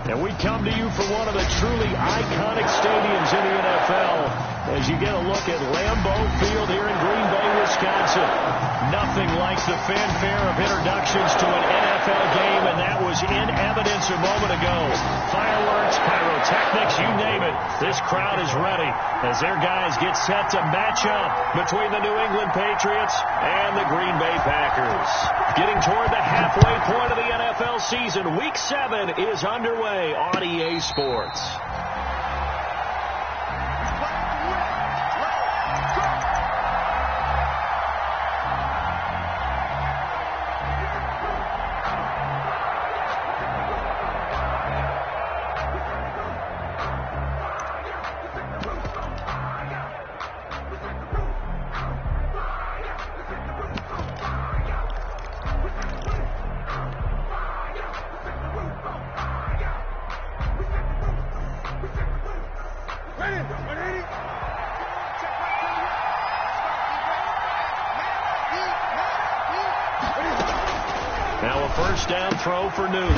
And we come to you from one of the truly iconic stadiums in the NFL as you get a look at Lambeau Field here in Green Bay, Wisconsin. Nothing like the fanfare of introductions to an NFL game, and that was in evidence a moment ago. Fireworks, pyrotechnics, you name it. This crowd is ready as their guys get set to match up between the New England Patriots and the Green Bay Packers. Getting toward the halfway point of the NFL season, Week 7 is underway on EA Sports. Now a first down throw for Newton.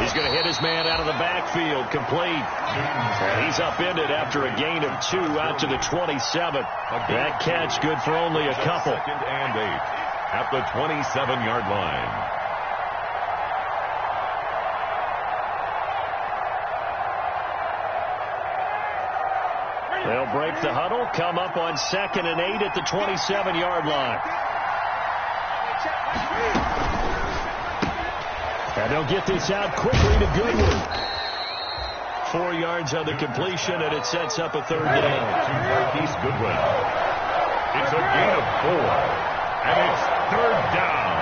He's going to hit his man out of the backfield, complete. And he's upended after a gain of 2 out to the 27. That catch good for only a couple. 2nd and 8 at the 27-yard line. They'll break the huddle, come up on 2nd and 8 at the 27-yard line. And they'll get this out quickly to Goodwin. 4 yards on the completion, and it sets up a 3rd down. To Marquise Goodwin. It's a gain of 4, and it's 3rd down.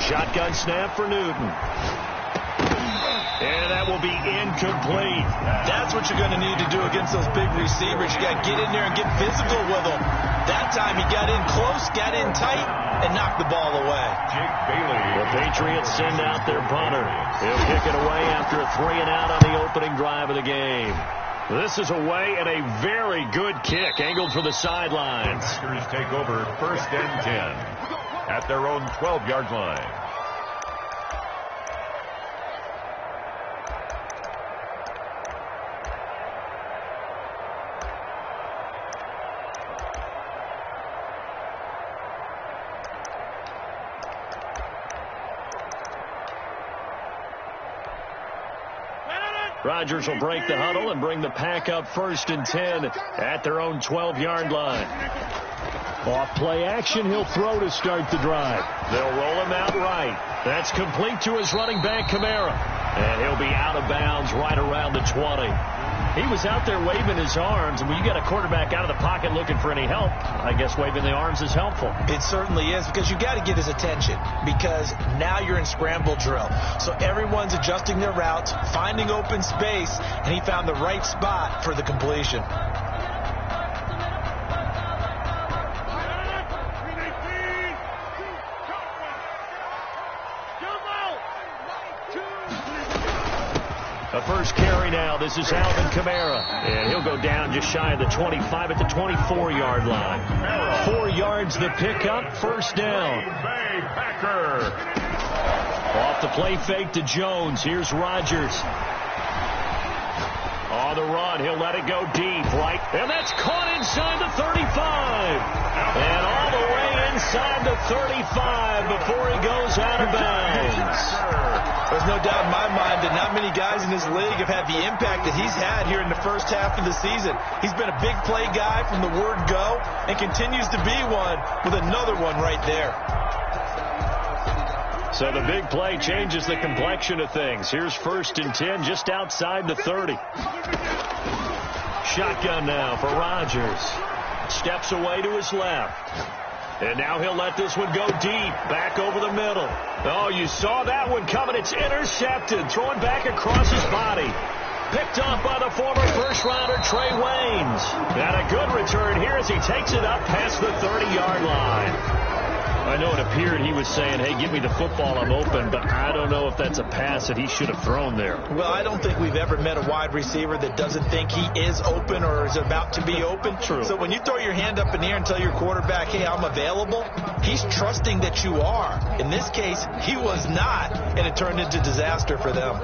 Shotgun snap for Newton. And that will be incomplete. That's what you're going to need to do against those big receivers. You got to get in there and get physical with them. That time he got in close, got in tight, and knocked the ball away. Jake Bailey. The Patriots send out their punter. He'll kick it away after a 3-and-out on the opening drive of the game. This is away and a very good kick angled for the sidelines. Packers take over 1st and 10 at their own 12-yard line. Rodgers will break the huddle and bring the pack up 1st and 10 at their own 12-yard line. Off play action, he'll throw to start the drive. They'll roll him out right. That's complete to his running back, Kamara. And he'll be out of bounds right around the 20. He was out there waving his arms, and when you got a quarterback out of the pocket looking for any help, I guess waving the arms is helpful. It certainly is, because you got to get his attention, because now you're in scramble drill. So everyone's adjusting their routes, finding open space, and he found the right spot for the completion. The first carry now. This is Alvin Kamara. And he'll go down just shy of the 25 at the 24-yard line. 4 yards the pickup. 1st down. Bay Packer. Off the play fake to Jones. Here's Rodgers. On the run. He'll let it go deep, right? And that's caught inside the 35. And all the way inside the 35 before he goes out of bounds. There's no doubt in my mind that not many guys in this league have had the impact that he's had here in the first half of the season. He's been a big play guy from the word go and continues to be one with another one right there. So the big play changes the complexion of things. Here's 1st and 10 just outside the 30. Shotgun now for Rodgers. Steps away to his left. And now he'll let this one go deep, back over the middle. Oh, you saw that one coming. It's intercepted, thrown back across his body. Picked off by the former first-rounder Trey Waynes. And a good return here as he takes it up past the 30-yard line. I know it appeared he was saying, hey, give me the football, I'm open, but I don't know if that's a pass that he should have thrown there. Well, I don't think we've ever met a wide receiver that doesn't think he is open or is about to be open. True. So when you throw your hand up in the air and tell your quarterback, hey, I'm available, he's trusting that you are. In this case, he was not, and it turned into disaster for them.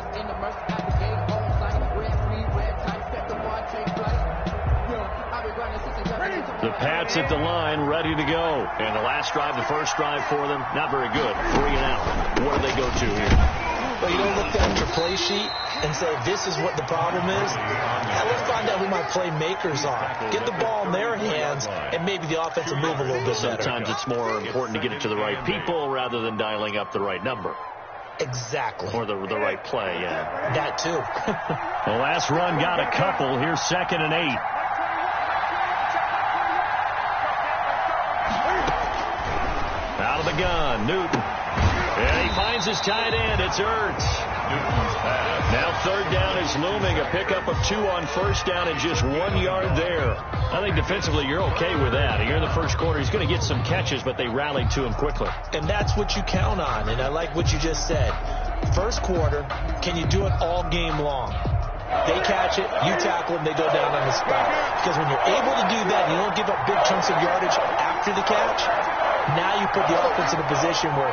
The Pats at the line, ready to go. And the last drive, the first drive for them, not very good. 3 and out. What do they go to here? Well, you don't look down at your play sheet and say, this is what the problem is. Now, let's find out who my playmakers are. Get the ball in their hands, and maybe the offense will move a little bit better. Sometimes it's more important to get it to the right people rather than dialing up the right number. Exactly. Or the right play, yeah. That, too. The last run got a couple. Here's 2nd and 8. Out of the gun, Newton. And he finds his tight end. It's Ertz. Now 3rd down is looming. A pickup of 2 on 1st down and just 1 yard there. I think defensively you're okay with that. Here in the 1st quarter, he's going to get some catches, but they rallied to him quickly. And that's what you count on. And I like what you just said. 1st quarter, can you do it all game long? They catch it, you tackle them, they go down on the spot. Because when you're able to do that, you don't give up big chunks of yardage after the catch. Now you put the offense in a position where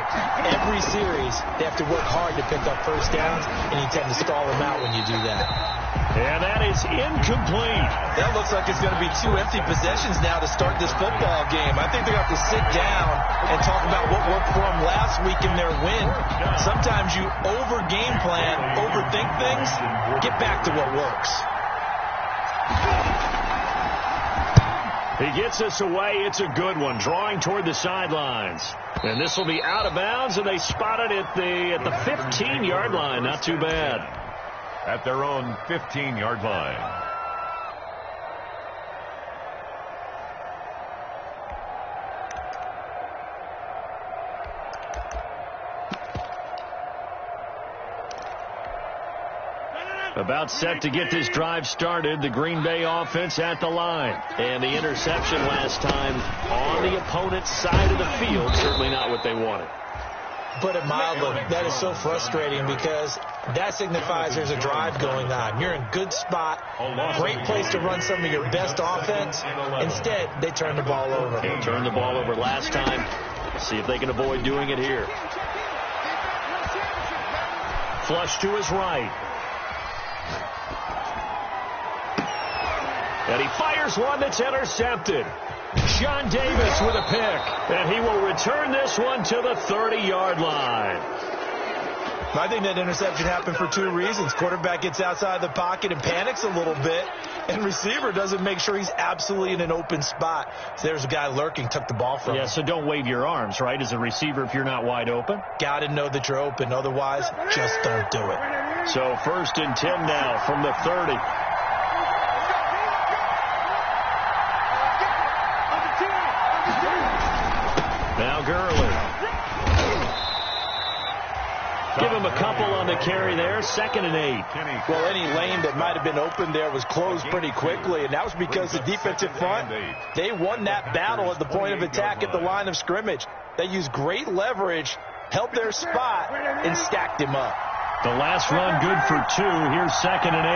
every series they have to work hard to pick up 1st downs, and you tend to stall them out when you do that. And that is incomplete. That looks like it's going to be 2 empty possessions now to start this football game. I think they're going to have to sit down and talk about what worked for them last week in their win. Sometimes you over-game plan, overthink things. Get back to what works. He gets us away. It's a good one. Drawing toward the sidelines. And this will be out of bounds, and they spot it at the 15-yard line. Not too bad. At their own 15-yard line. About set to get this drive started. The Green Bay offense at the line. And the interception last time on the opponent's side of the field. Certainly not what they wanted. Put it mildly, that is so frustrating because that signifies there's a drive going on. You're in good spot, great place to run some of your best offense. Instead, they turn the ball over. They turned the ball over last time. See if they can avoid doing it here. Flush to his right. And he fires one that's intercepted. Sean Davis with a pick. And he will return this one to the 30-yard line. I think that interception happened for 2 reasons. Quarterback gets outside the pocket and panics a little bit. And receiver doesn't make sure he's absolutely in an open spot. So there's a guy lurking, took the ball from him. Yeah, so don't wave your arms, right, as a receiver if you're not wide open. Got to know that you're open. Otherwise, just don't do it. So 1st and 10 now from the 30. Now Gurley. Give him a couple on the carry there. 2nd and 8. Well, any lane that might have been open there was closed pretty quickly, and that was because the defensive front, they won that battle at the point of attack at the line of scrimmage. They used great leverage, held their spot, and stacked him up. The last run good for 2. Here's 2nd and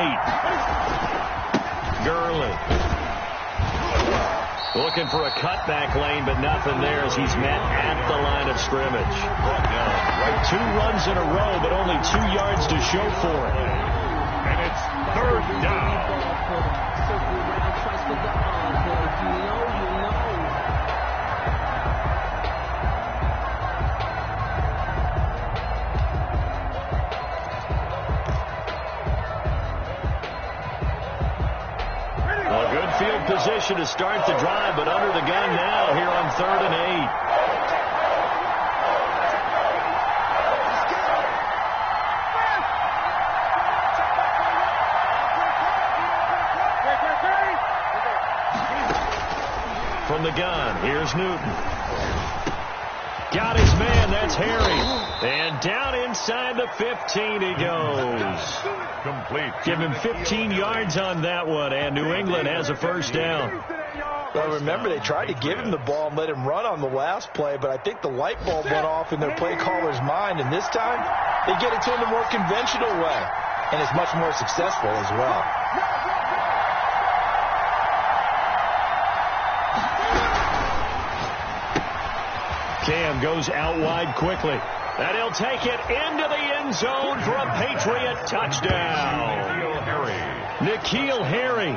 8. Gurley. Looking for a cutback lane, but nothing there as he's met at the line of scrimmage. 2 runs in a row, but only 2 yards to show for it. And it's 3rd down. A good field position to start the drive, but under the gun now here on 3rd and 8. From the gun, here's Newton. Got his man, that's Harry. And down inside the 15 he goes. Complete. Give him 15 yards on that one, and New England has a 1st down. Well, remember, they tried to give him the ball and let him run on the last play, but I think the light bulb went off in their play caller's mind, and this time they get it to him the more conventional way, and it's much more successful as well. Cam goes out wide quickly. And he'll take it into the end zone for a Patriot touchdown. N'Keal Harry,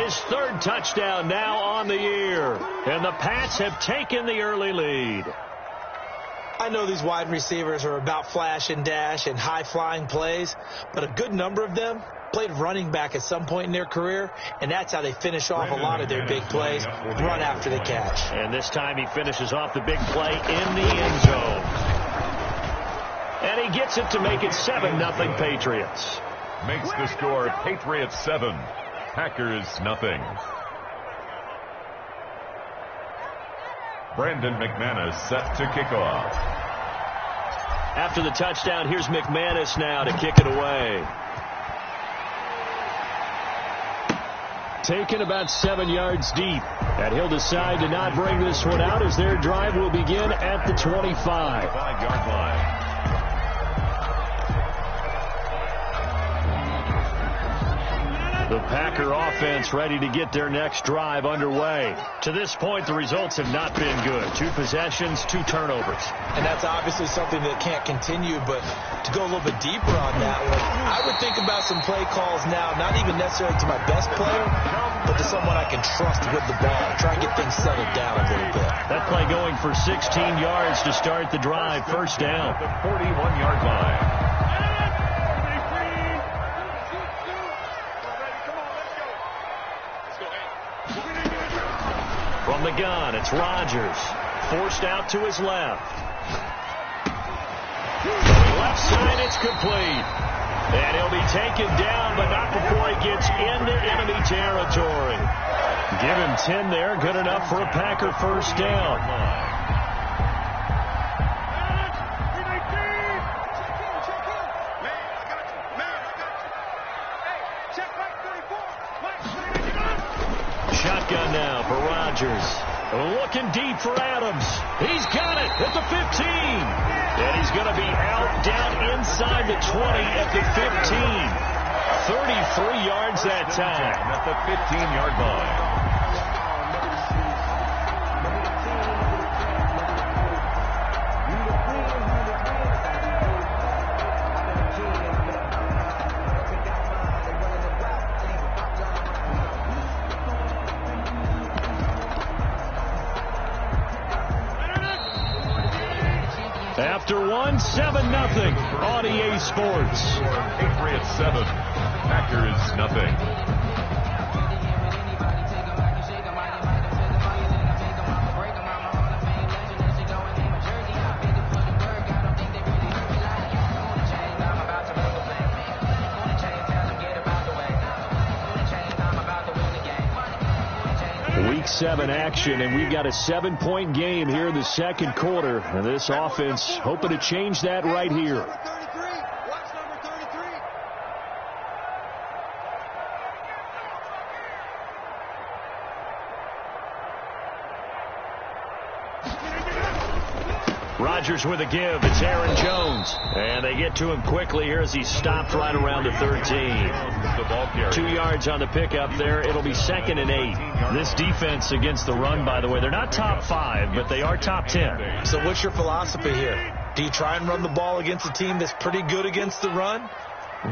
his third touchdown now on the year. And the Pats have taken the early lead. I know these wide receivers are about flash and dash and high-flying plays, but a good number of them played running back at some point in their career, and that's how they finish off a lot of their big plays, run after the catch. And this time he finishes off the big play in the end zone. And he gets it to make it 7-0 Patriots. Makes the score Patriots 7, Packers nothing. Brandon McManus set to kick off. After the touchdown, here's McManus now to kick it away. Taken about 7 yards deep. And he'll decide to not bring this one out as their drive will begin at the 25. 5-yard line. The Packer offense ready to get their next drive underway. To this point, the results have not been good. 2 possessions, 2 turnovers. And that's obviously something that can't continue, but to go a little bit deeper on that one, I would think about some play calls now, not even necessarily to my best player, but to someone I can trust with the ball. Try and get things settled down a little bit. That play going for 16 yards to start the drive. First down. The 41-yard line. From the gun, it's Rodgers. Forced out to his left. Left side, it's complete. And he'll be taken down, but not before he gets into enemy territory. Give him 10 there. Good enough for a Packer first down. Shotgun now for Rodgers. Looking deep for Adams. He's got it at the 15. And he's going to be out down inside the 20 at the 15. 33 yards that time. At the 15-yard line. After 7-0 on EA Sports. Patriots 7, Packers nothing. Week 7 action, and we've got a 7-point game here in the second quarter. And this offense hoping to change that right here. Rodgers with a give. It's Aaron Jones. And they get to him quickly here as he's stopped right around the 13. 2 yards on the pickup there. It'll be 2nd and 8. This defense against the run, by the way, they're not top 5, but they are top 10. So what's your philosophy here? Do you try and run the ball against a team that's pretty good against the run?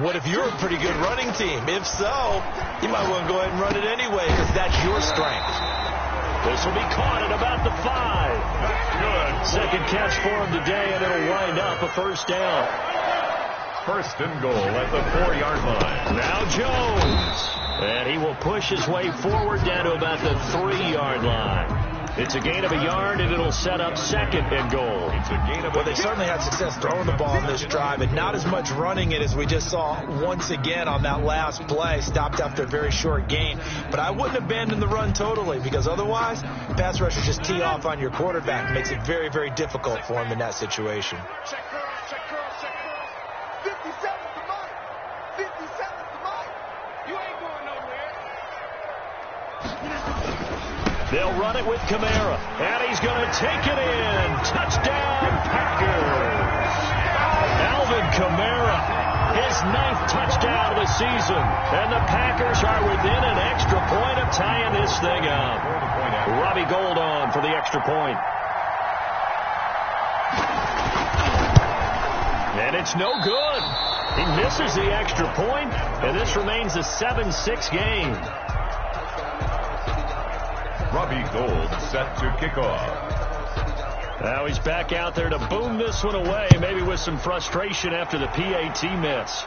What if you're a pretty good running team? If so, you might want to go ahead and run it anyway because that's your strength. This will be caught at about the 5. Good. Second catch for him today, and it'll wind up a first down. First and goal at the 4-yard line. Now Jones. And he will push his way forward down to about the 3-yard line. It's a gain of a yard, and it'll set up 2nd and goal. It's a gain of Well, they certainly had success throwing the ball in this drive, and not as much running it as we just saw once again on that last play. Stopped after a very short gain. But I wouldn't abandon the run totally, because otherwise, pass rushers just tee off on your quarterback. It makes it very, very difficult for him in that situation. They'll run it with Kamara, and he's going to take it in. Touchdown, Packers. Alvin Kamara, his 9th touchdown of the season, and the Packers are within an extra point of tying this thing up. Robbie Gould on for the extra point. And it's no good. He misses the extra point, and this remains a 7-6 game. Robbie Gould set to kick off. Now he's back out there to boom this one away, maybe with some frustration after the PAT miss.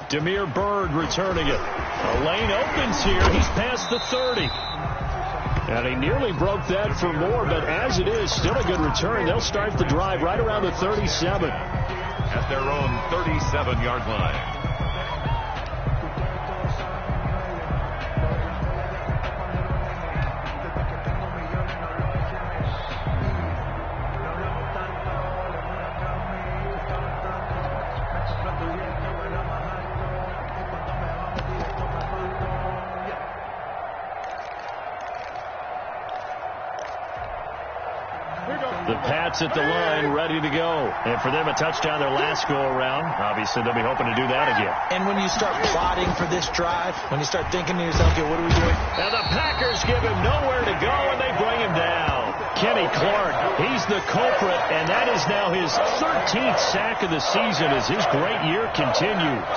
Demir Bird returning it. The lane opens here. He's past the 30. And he nearly broke that for more, but as it is, still a good return. They'll start the drive right around the 37. At their own 37-yard line. The Pats at the line, ready to go. And for them, a touchdown their last go-around. Obviously, they'll be hoping to do that again. And when you start plotting for this drive, when you start thinking to yourself, okay, what are we doing? And the Packers give him nowhere to go, and they bring him down. Kenny Clark, he's the culprit, and that is now his 13th sack of the season as his great year continues.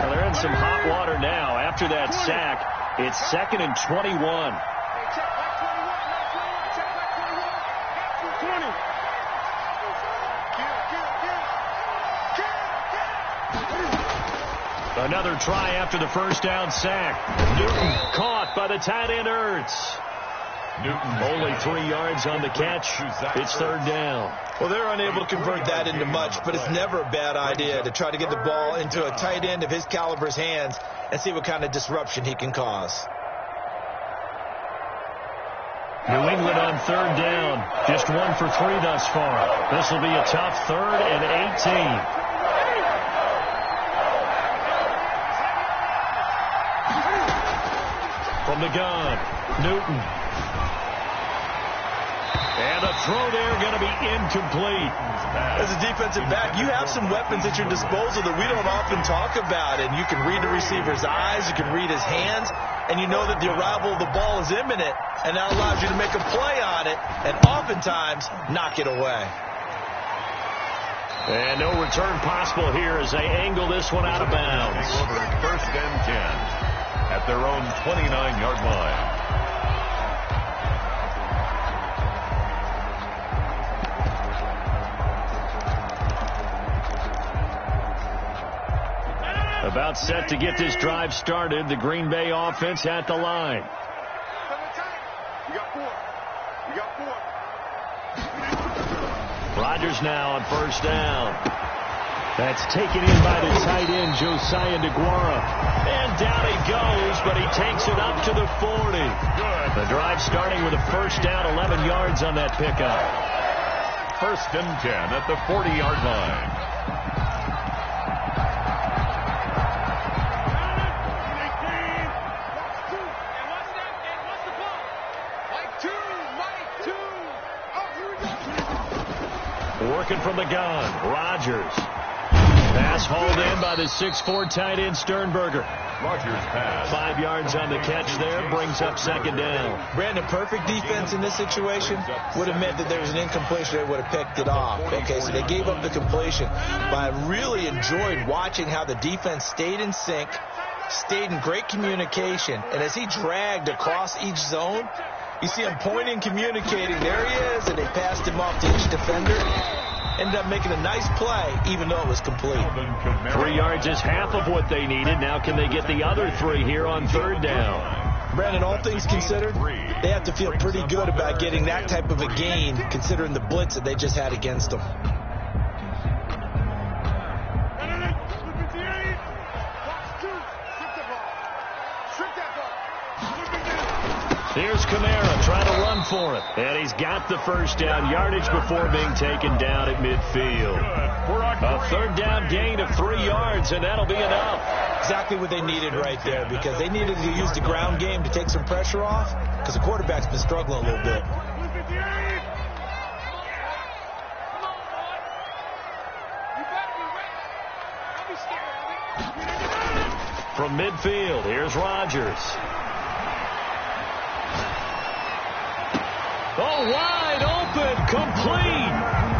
Well, they're in some hot water now. After that sack, it's 2nd and 21. Another try after the first down sack. Newton caught by the tight end Ertz. Newton only 3 yards on the catch. It's 3rd down. Well, they're unable to convert that into much, but it's never a bad idea to try to get the ball into a tight end of his caliber's hands and see what kind of disruption he can cause. New England on 3rd down. Just 1 for 3 thus far. This will be a tough 3rd and 18. From the gun, Newton. And a throw there going to be incomplete. As a defensive back, you have some weapons at your disposal that we don't often talk about. And you can read the receiver's eyes, you can read his hands, and you know that the arrival of the ball is imminent. And that allows you to make a play on it and oftentimes knock it away. And no return possible here as they angle this one out of bounds. Over 1st and 10. At their own 29-yard line. About set to get this drive started. The Green Bay offense at the line. You got 4. Rodgers now on 1st down. That's taken in by the tight end, Josiah DeGuara. And down he goes, but he takes it up to the 40. Good. The drive starting with a 1st down, 11 yards on that pickup. 1st and 10 at the 40-yard line. Working from the gun, Rodgers. Pass hauled in by the 6'4" tight end Sternberger. Rodgers pass. 5 yards on the catch there, brings up 2nd down. Brandon, perfect defense in this situation would have meant that there was an incompletion. They would have picked it off. Okay, so they gave up the completion. But I really enjoyed watching how the defense stayed in sync, stayed in great communication. And as he dragged across each zone, you see him pointing, communicating. There he is, and they passed him off to each defender. Ended up making a nice play, even though it was complete. 3 yards is half of what they needed. Now can they get the other 3 here on 3rd down? Brandon, all things considered, they have to feel pretty good about getting that type of a gain, considering the blitz that they just had against them. Here's Kamara trying to run for it. And he's got the first down, yardage before being taken down at midfield. A third down gain of 3 yards, and that'll be enough. Exactly what they needed right there, because they needed to use the ground game to take some pressure off, because the quarterback's been struggling a little bit. From midfield, here's Rodgers. Oh, wide open, complete.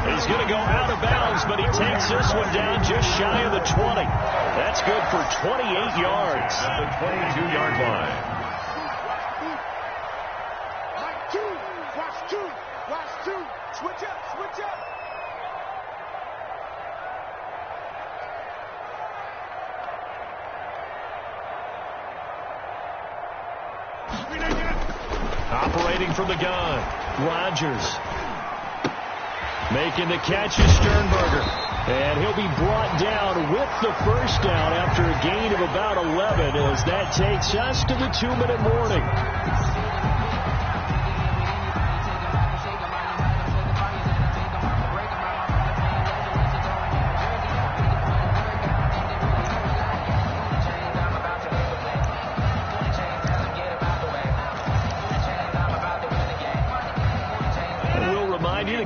He's going to go out of bounds, but he takes this one down just shy of the 20. That's good for 28 yards. At the 22-yard line. Watch two. Switch up. Operating from the gun, Rodgers. Making the catch is Sternberger. And he'll be brought down with the first down after a gain of about 11 as that takes us to the 2-minute warning.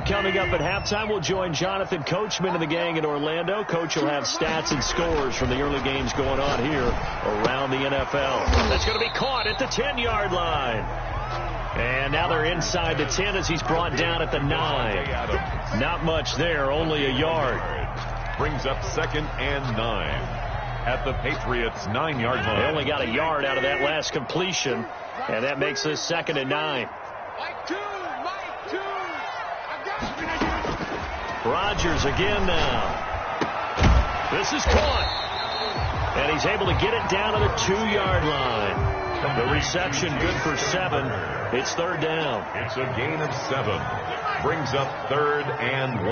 Coming up at halftime, we'll join Jonathan Coachman and the gang in Orlando. Coach will have stats and scores from the early games going on here around the NFL. That's going to be caught at the 10-yard line. And now they're inside the 10 as he's brought down at the 9. Not much there, only a yard. Brings up 2nd and 9 at the Patriots' 9-yard line. They only got a yard out of that last completion, and that makes this 2nd and 9. Rodgers again now. This is caught. And he's able to get it down to the 2-yard line. The reception good for 7. It's 3rd down. It's a gain of 7. Brings up 3rd and 1.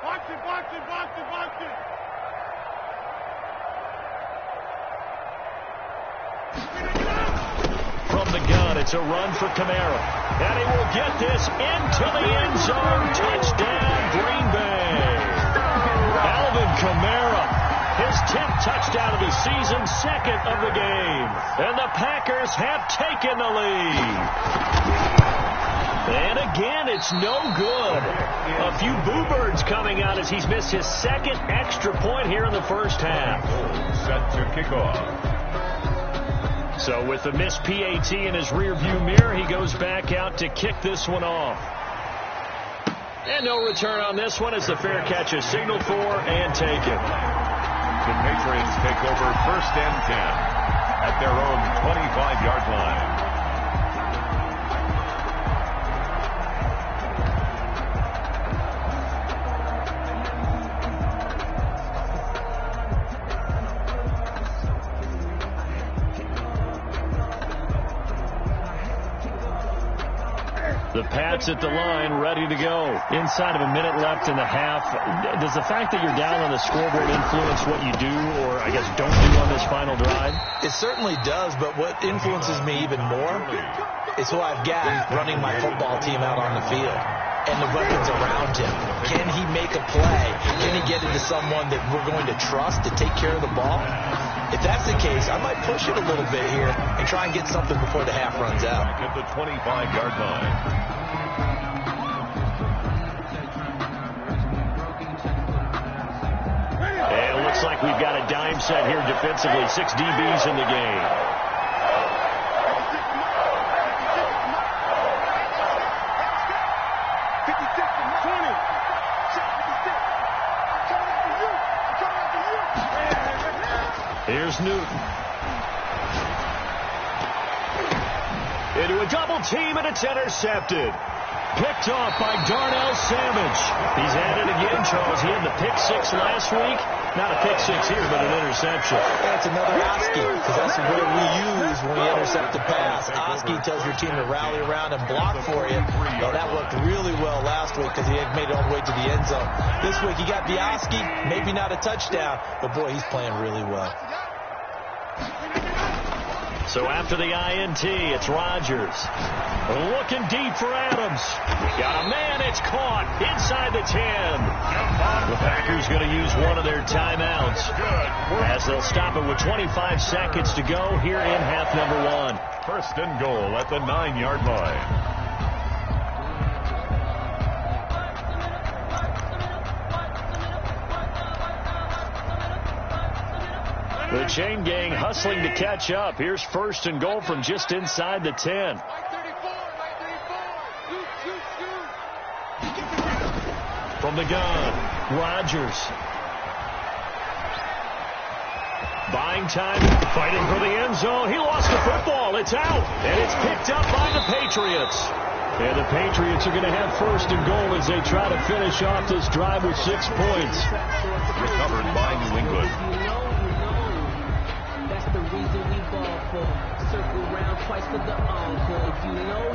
Watch it. From the gun, it's a run for Kamara. And he will get this into the end zone. Touchdown, Green Bay. Alvin Kamara, his 10th touchdown of the season, 2nd of the game. And the Packers have taken the lead. And again, it's no good. A few boo birds coming out as he's missed his 2nd extra point here in the first half. Set to kick off. So with the missed PAT in his rearview mirror, he goes back out to kick this one off. And no return on this one as the fair catch is signaled for and taken. The Patriots take over 1st and 10 at their own 25-yard line. The Pats at the line, ready to go. Inside of a minute left in the half. Does the fact that you're down on the scoreboard influence what you do or, I guess, don't do on this final drive? It certainly does, but what influences me even more is who I've got running my football team out on the field and the weapons around him. Can he make a play? Can he get into someone that we're going to trust to take care of the ball? If that's the case, I might push it a little bit here and try and get something before the half runs out. At the 25-yard line. And it looks like we've got a dime set here defensively. 6 DBs in the game. Here's Newton. Into a double team, and it's intercepted. Picked off by Darnell Savage. He's at it again, Charles. He had the pick 6 last week. Not a pick six here, but an interception. That's another Oski, because that's the word we use when we intercept a pass. Oski tells your team to rally around and block for you. Well, that worked really well last week because he had made it all the way to the end zone. This week he got the Oski, maybe not a touchdown, but boy, he's playing really well. So after the INT, it's Rodgers. Looking deep for Adams. Got a man, it's caught inside the 10. The Packers going to use one of their timeouts as they'll stop it with 25 seconds to go here in half number 1. First and goal at the 9-yard line. The chain gang hustling to catch up. Here's first and goal from just inside the 10. From the gun, Rodgers. Buying time, fighting for the end zone. He lost the football. It's out, and it's picked up by the Patriots. And the Patriots are going to have first and goal as they try to finish off this drive with 6 points. Recovered by New England. That's the reason we ball for. Circle round twice for the encore. You know.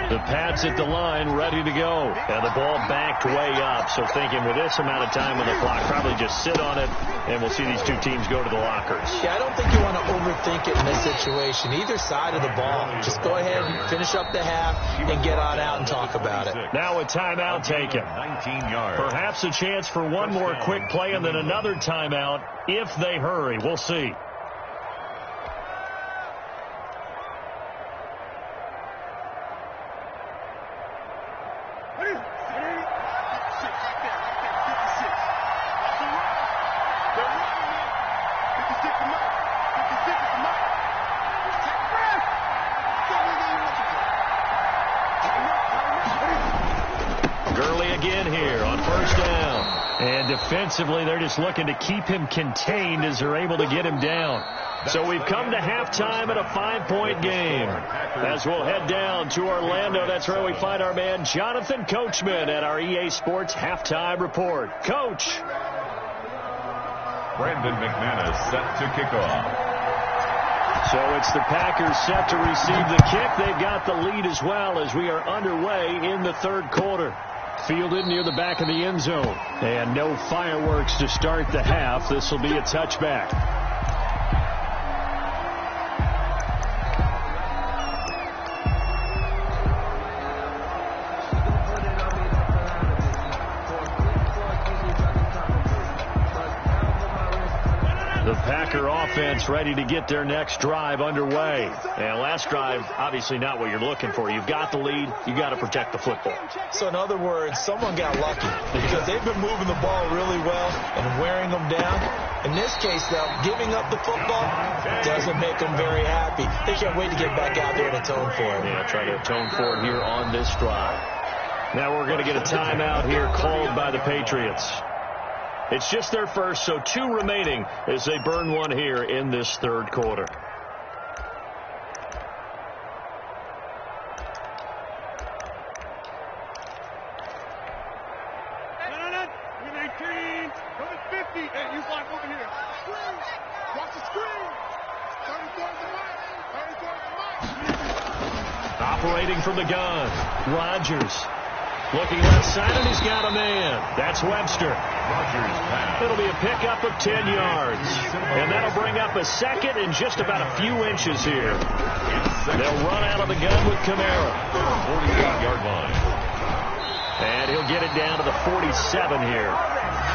The Pats at the line, ready to go. And the ball backed way up. So thinking with this amount of time on the clock, probably just sit on it, and we'll see these two teams go to the lockers. Yeah, I don't think you want to overthink it in this situation. Either side of the ball. Just go ahead and finish up the half and get on out and talk about it. Now a timeout taken. 19 yards. Perhaps a chance for one more quick play and then another timeout if they hurry. We'll see. Defensively, they're just looking to keep him contained as they're able to get him down. So we've come to halftime at a 5-point game. As we'll head down to Orlando, that's where we find our man Jonathan Coachman at our EA Sports Halftime Report. Coach. Brandon McManus set to kick off. So it's the Packers set to receive the kick. They've got the lead as well as we are underway in the third quarter. Fielded near the back of the end zone. And no fireworks to start the half. This will be a touchback. The Packer offense ready to get their next drive underway. And last drive, obviously not what you're looking for. You've got the lead. You got to protect the football. So in other words, someone got lucky because they've been moving the ball really well and wearing them down. In this case, though, giving up the football doesn't make them very happy. They can't wait to get back out there and atone for it. Yeah, try to atone for it here on this drive. Now we're going to get a timeout here called by the Patriots. It's just their first, so 2 remaining as they burn one here in this third quarter. Operating from the gun, Rodgers. Looking left side, and he's got a man. That's Webster. It'll be a pickup of 10 yards. And that'll bring up a second and just about a few inches here. They'll run out of the gun with Kamara. 48-yard line. And he'll get it down to the 47 here.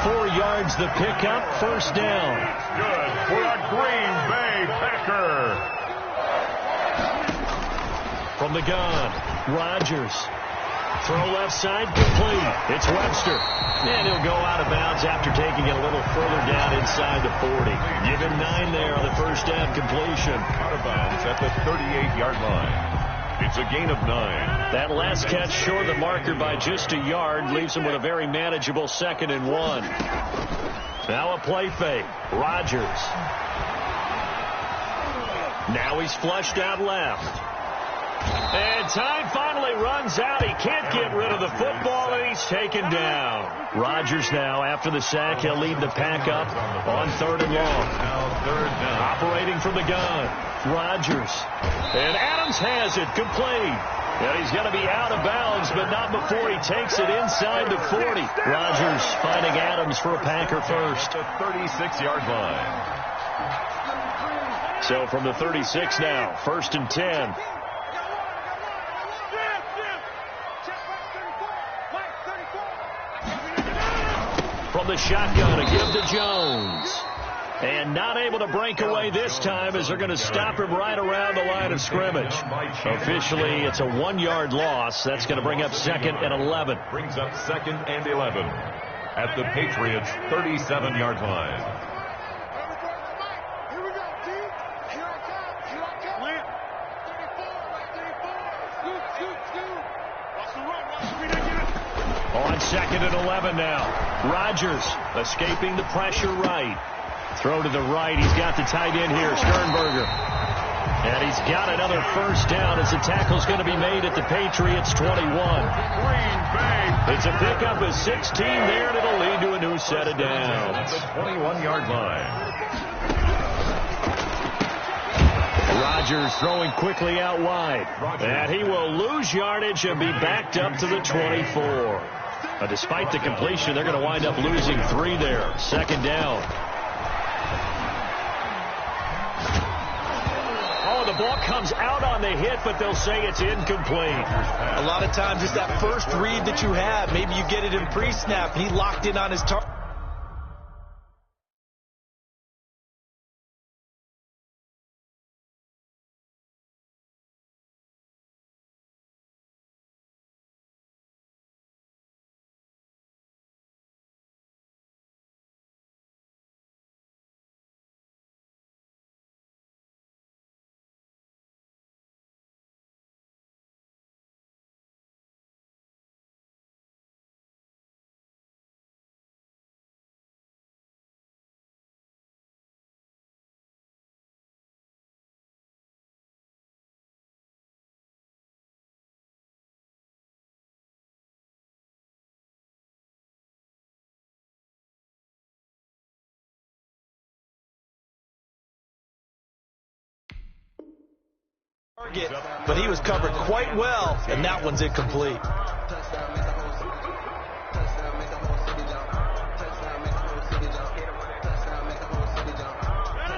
4 yards the pickup, first down. Good for a Green Bay Packer. From the gun, Rodgers. Throw left side, complete. It's Webster. And he'll go out of bounds after taking it a little further down inside the 40. Give him 9 there on the first down completion. Out of bounds at the 38-yard line. It's a gain of 9. That last catch short of the marker by just a yard leaves him with a very manageable 2nd and 1. Now a play fake. Rodgers. Now he's flushed out left. And time finally runs out. He can't get rid of the football, and he's taken down. Rodgers now, after the sack, he'll lead the pack up on 3rd and long. Operating from the gun. Rodgers. And Adams has it, complete. And he's going to be out of bounds, but not before he takes it inside the 40. Rodgers finding Adams for a Packer first. The 36-yard line. So from the 36 now, 1st and 10. From the shotgun, a give to Jones. And not able to break away this time as they're going to stop him right around the line of scrimmage. Officially, it's a 1-yard loss. That's going to bring up 2nd and 11. Brings up 2nd and 11 at the Patriots' 37-yard line. On 2nd and 11 now. Rodgers escaping the pressure right. Throw to the right. He's got the tight end here, Sternberger. And he's got another first down as the tackle's going to be made at the Patriots' 21. It's a pickup of 16 there, and it'll lead to a new set of downs. At the 21-yard line. Rodgers throwing quickly out wide. And he will lose yardage and be backed up to the 24. Despite the completion, they're going to wind up losing 3 there. 2nd down. Oh, the ball comes out on the hit, but they'll say it's incomplete. A lot of times it's that first read that you have. Maybe you get it in pre-snap, and he locked in on his target. But he was covered quite well, and that one's incomplete.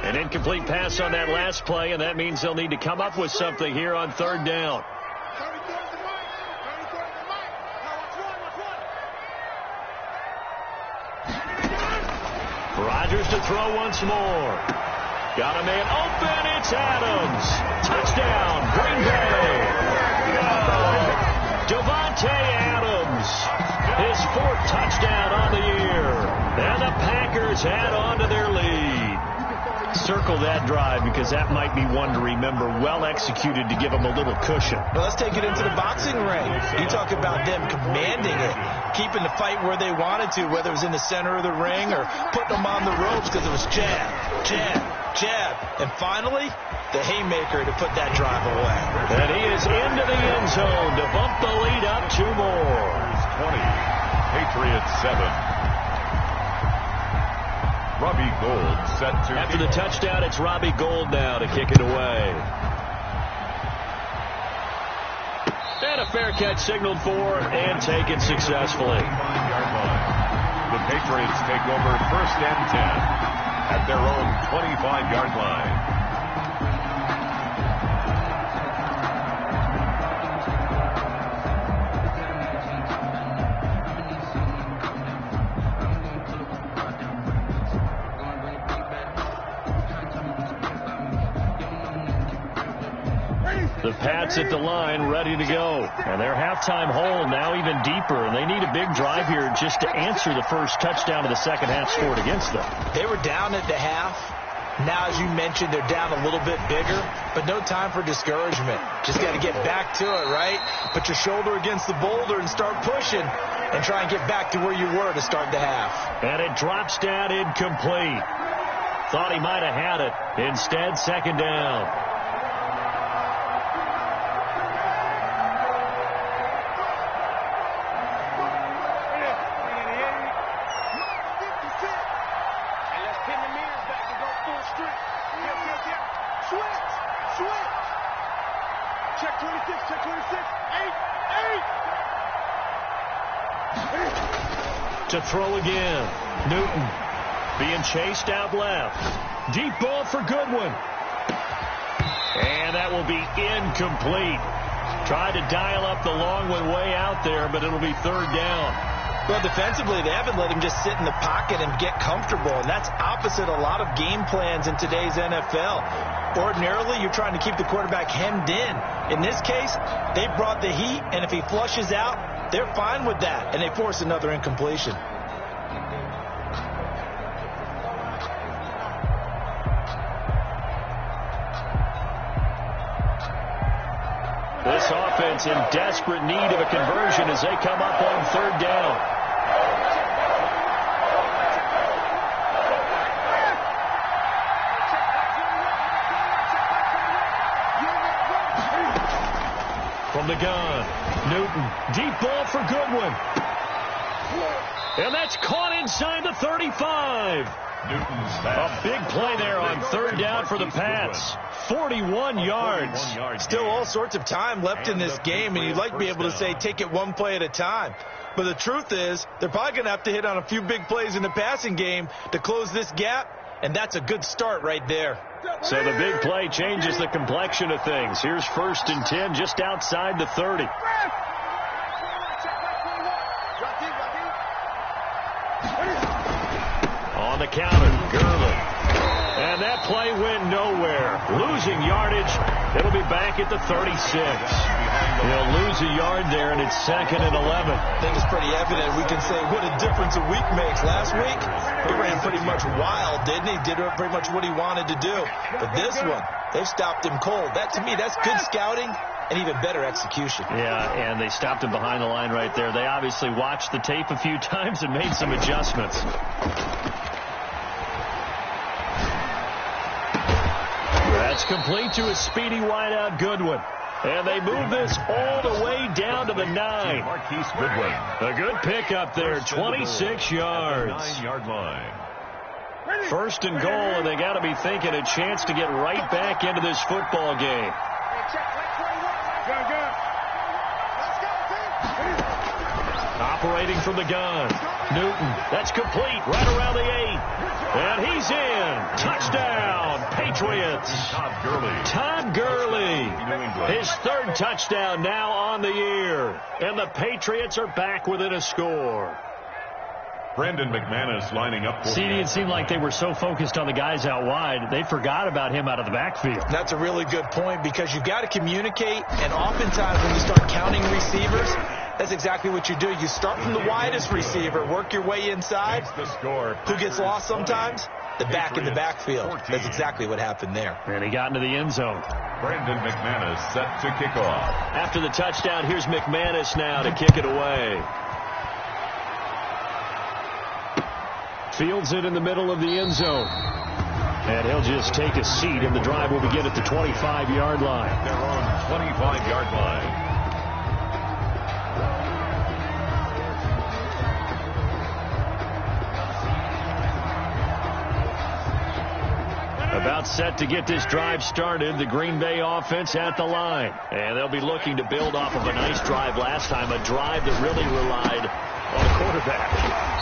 An incomplete pass on that last play, and that means they'll need to come up with something here on 3rd down. Rodgers to throw once more. Got a man open. It's Adams. Touchdown, Green Bay. Devontae Adams. His 4th touchdown on the year. And the Packers add on to their lead. Circle that drive because that might be one to remember. Well executed to give them a little cushion. Well, let's take it into the boxing ring. You talk about them commanding it, keeping the fight where they wanted to, whether it was in the center of the ring or putting them on the ropes because it was jab, jab, jab. And finally, the haymaker to put that drive away. And he is into the end zone to bump the lead up 2 more. 20, Patriots 7. Robbie Gould set to... After the touchdown, it's Robbie Gould now to kick it away. And a fair catch signaled for and taken successfully. The Patriots take over 1st and 10 at their own 25-yard line. The Pats at the line ready to go. And their halftime hole now even deeper. And they need a big drive here just to answer the first touchdown of the second half scored against them. They were down at the half. Now, as you mentioned, they're down a little bit bigger, but no time for discouragement. Just got to get back to it, right? Put your shoulder against the boulder and start pushing and try and get back to where you were to start the half. And it drops down incomplete. Thought he might have had it. Instead, second down. Check 26, check 26. 8. To throw again. Newton being chased out left. Deep ball for Goodwin. And that will be incomplete. Tried to dial up the long one way out there, but it'll be third down. Well, defensively, they haven't let him just sit in the pocket and get comfortable, and that's opposite a lot of game plans in today's NFL. Ordinarily, you're trying to keep the quarterback hemmed in. In this case, they brought the heat, and if he flushes out, they're fine with that, and they force another incompletion. This offense in desperate need of a conversion as they come up on third down. From the gun, Newton, deep ball for Goodwin. And that's caught inside the 35. A big play there on third down for the Pats. 41 yards. Still all sorts of time left in this game, and you'd like to be able to say take it one play at a time. But the truth is, they're probably going to have to hit on a few big plays in the passing game to close this gap, and that's a good start right there. So the big play changes the complexion of things. Here's 1st and 10 just outside the 30. On the counter, Gurley. And that play went nowhere. Losing yardage. It'll be back at the 36. He'll lose a yard there, and it's 2nd and 11. I think it's pretty evident. We can say what a difference a week makes. Last week, he ran pretty much wild, didn't he? Did pretty much what he wanted to do. But this one, they've stopped him cold. That, to me, that's good scouting and even better execution. Yeah, and they stopped him behind the line right there. They obviously watched the tape a few times and made some adjustments. That's complete to a speedy wideout Goodwin. And they move this all the way down to the 9. Marquise Goodwin. A good pickup there, 26 yards. 9-yard line. 1st and goal, and they got to be thinking a chance to get right back into this football game. Operating from the gun. Newton, that's complete, right around the 8. And he's in. Touchdown, Patriots. Todd Gurley. His 3rd touchdown now on the year. And the Patriots are back within a score. Brandon McManus lining up for It seemed like they were so focused on the guys out wide, they forgot about him out of the backfield. That's a really good point because you've got to communicate, and oftentimes when you start counting receivers, that's exactly what you do. You start from the widest receiver, work your way inside. Who gets lost sometimes? The back in the backfield. That's exactly what happened there. And he got into the end zone. Brandon McManus set to kick off. After the touchdown, here's McManus now to kick it away. Fields it in the middle of the end zone. And he'll just take a seat, and the drive will begin at the 25-yard line. Their own 25-yard line. About set to get this drive started, the Green Bay offense at the line. And they'll be looking to build off of a nice drive last time, a drive that really relied on the quarterback.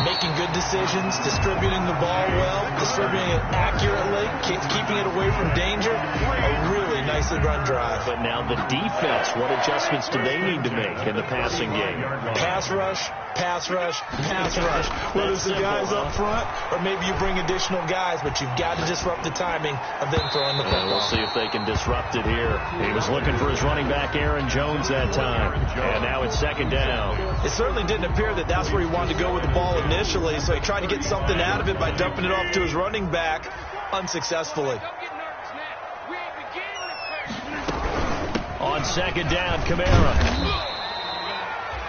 Making good decisions, distributing the ball well, distributing it accurately, keeping it away from danger. A really nicely run drive. But now the defense, what adjustments do they need to make in the passing game? Pass rush, pass rush, pass rush. Whether it's the guys up front or maybe you bring additional guys, but you've got to disrupt the timing of them throwing the football. We'll see if they can disrupt it here. He was looking for his running back, Aaron Jones, that time. And now it's 2nd down. It certainly didn't appear that that's where he wanted to go with the ball initially, so he tried to get something out of it by dumping it off to his running back. unsuccessfully. On second down, Kamara.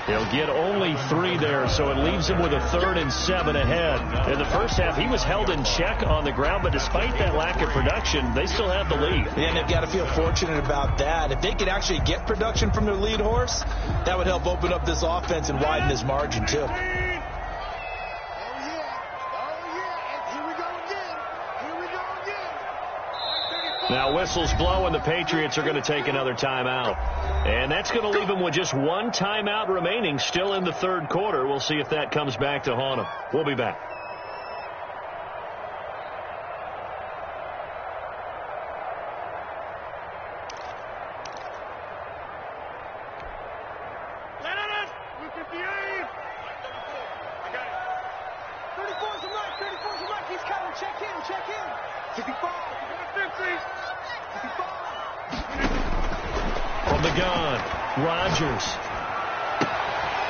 He'll get only 3 there, so it leaves him with a 3rd and 7 ahead. In the first half, he was held in check on the ground, but despite that lack of production, they still have the lead. Yeah, and they've got to feel fortunate about that. If they could actually get production from their lead horse, that would help open up this offense and widen this margin, too. Now whistles blow, and the Patriots are going to take another timeout. And that's going to leave them with just 1 timeout remaining still in the 3rd quarter. We'll see if that comes back to haunt them. We'll be back.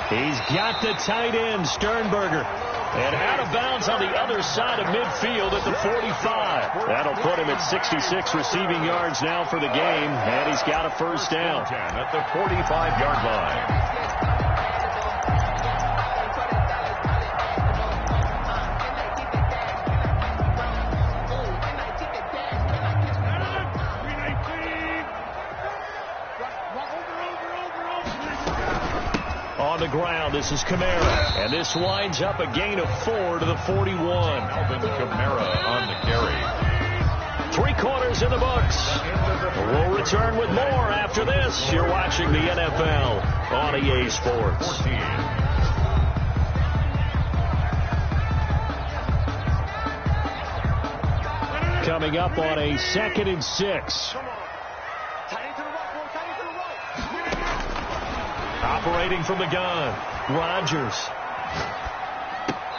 He's got the tight end, Sternberger. And out of bounds on the other side of midfield at the 45. That'll put him at 66 receiving yards now for the game. And he's got a first down. At the 45-yard line. On the ground, this is Kamara, and this winds up a gain of 4 to the 41. Alvin Kamara on the carry. 3 quarters in the books. We'll return with more after this. You're watching the NFL on EA Sports. 14. Coming up on a 2nd and 6. Operating from the gun, Rodgers.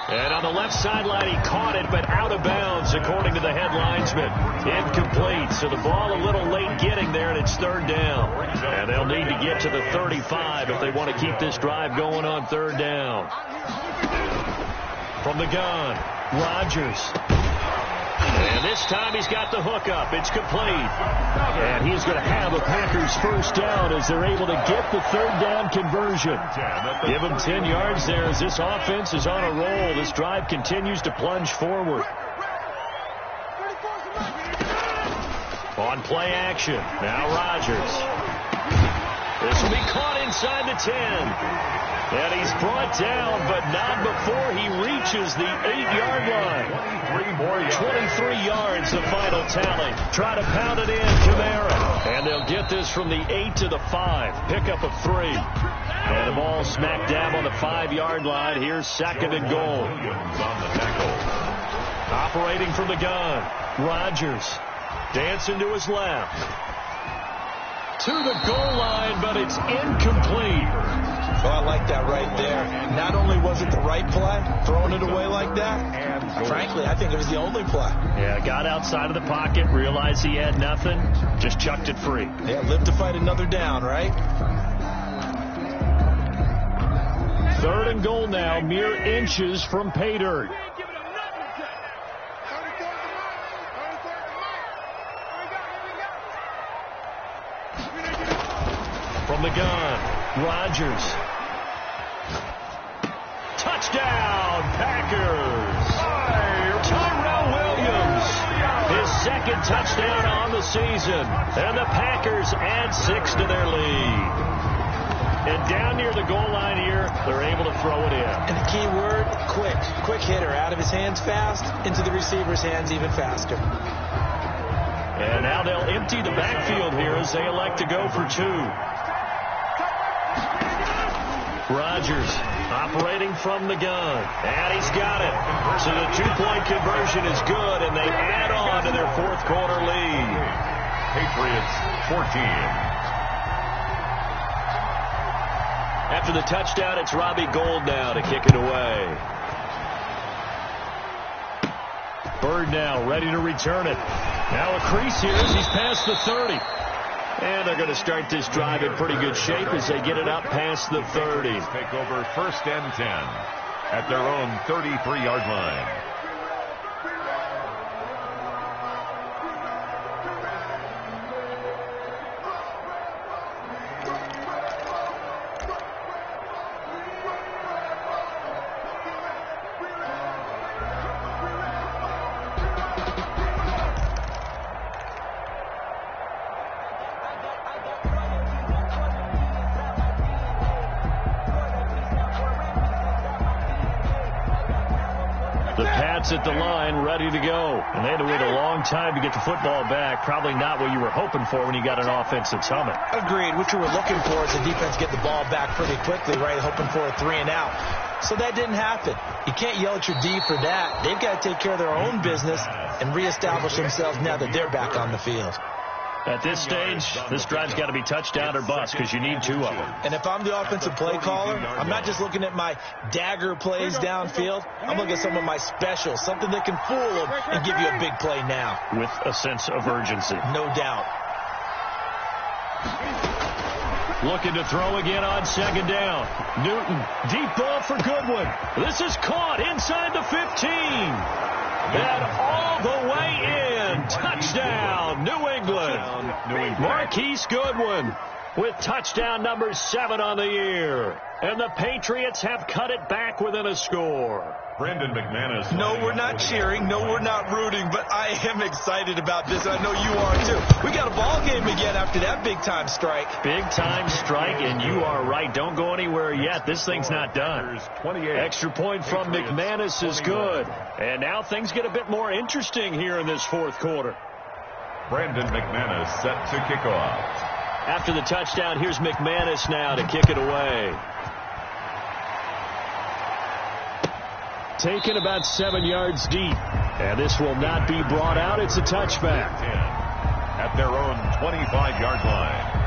And on the left sideline, he caught it, but out of bounds, according to the head linesman. Incomplete, so the ball a little late getting there, and it's 3rd down. And they'll need to get to the 35 if they want to keep this drive going on 3rd down. From the gun, Rodgers. And this time he's got the hook up. It's complete. And he's going to have a Packers first down as they're able to get the 3rd down conversion. Give him 10 yards there as this offense is on a roll. This drive continues to plunge forward. On play action. Now Rodgers. This will be caught inside the 10. And he's brought down, but not before he reaches the 8-yard line. 23 yards, the final tally. Try to pound it in, Kamara. And they'll get this from the 8 to the 5. Pickup of 3. And the ball smack dab on the 5-yard line. Here's 2nd and goal. Operating from the gun, Rodgers. Dancing to his left. To the goal line, but it's incomplete. Oh, I like that right there. Not only was it the right play, throwing it away like that, frankly, I think it was the only play. Yeah, got outside of the pocket, realized he had nothing, just chucked it free. Yeah, live to fight another down, right? 3rd and goal now, mere inches from pay dirt. From the gun, Rodgers. Touchdown, Packers. Tyrell Williams, his 2nd touchdown on the season. And the Packers add 6 to their lead. And down near the goal line here, they're able to throw it in. And the key word, quick. Quick hitter. Out of his hands fast, into the receiver's hands even faster. And now they'll empty the backfield here as they elect to go for 2. Rodgers operating from the gun. And he's got it. So the 2-point conversion is good, and they add on to their 4th quarter lead. Patriots 14. After the touchdown, it's Robbie Gould now to kick it away. Bird now ready to return it. Now a crease here as he's past the 30. And they're going to start this drive in pretty good shape as they get it up past the 30. Take over 1st and 10 at their own 33-yard line. The Pats at the line, ready to go. And they had to wait a long time to get the football back. Probably not what you were hoping for when you got an offense that's humming. Agreed. What you were looking for is the defense get the ball back pretty quickly, right? Hoping for a 3-and-out. So that didn't happen. You can't yell at your D for that. They've got to take care of their own business and reestablish themselves now that they're back on the field. At this stage, this drive's got to be touchdown or bust because you need 2 of them. And if I'm the offensive play caller, I'm not just looking at my dagger plays downfield. I'm looking at some of my specials, something that can fool them and give you a big play now. With a sense of urgency. No doubt. Looking to throw again on 2nd down. Newton, deep ball for Goodwin. This is caught inside the 15. And all the way in. Touchdown, New England. Marquise Goodwin with touchdown number 7 on the year. And the Patriots have cut it back within a score. Brandon McManus. No, we're not cheering. No, we're not rooting. But I am excited about this. I know you are, too. We got a ball game again after that big-time strike. Big-time strike, and you are right. Don't go anywhere yet. This thing's not done. Extra point from McManus is good. And now things get a bit more interesting here in this 4th quarter. Brandon McManus set to kick off. After the touchdown, here's McManus now to kick it away. Taken about 7 yards deep. And this will not be brought out. It's a touchback. At their own 25-yard line.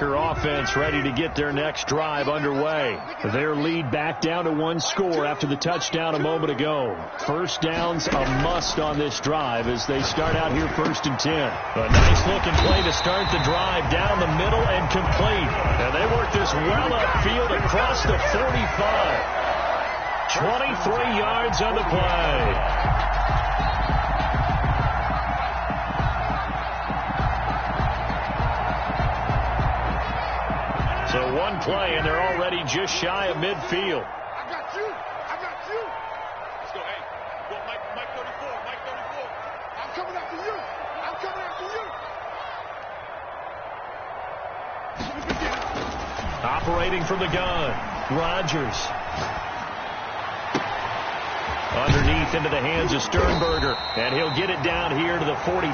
Offense ready to get their next drive underway. Their lead back down to 1 score after the touchdown a moment ago. First down's a must on this drive as they start out here 1st and 10. A nice looking play to start the drive down the middle and complete. And they work this well upfield across the 45. 23 yards on the play. So 1 play, and they're already just shy of midfield. I got you. Let's go, hey. Well, Mike 34, Mike 34. I'm coming after you. Operating from the gun, Rodgers. Underneath into the hands of Sternberger, and he'll get it down here to the 43.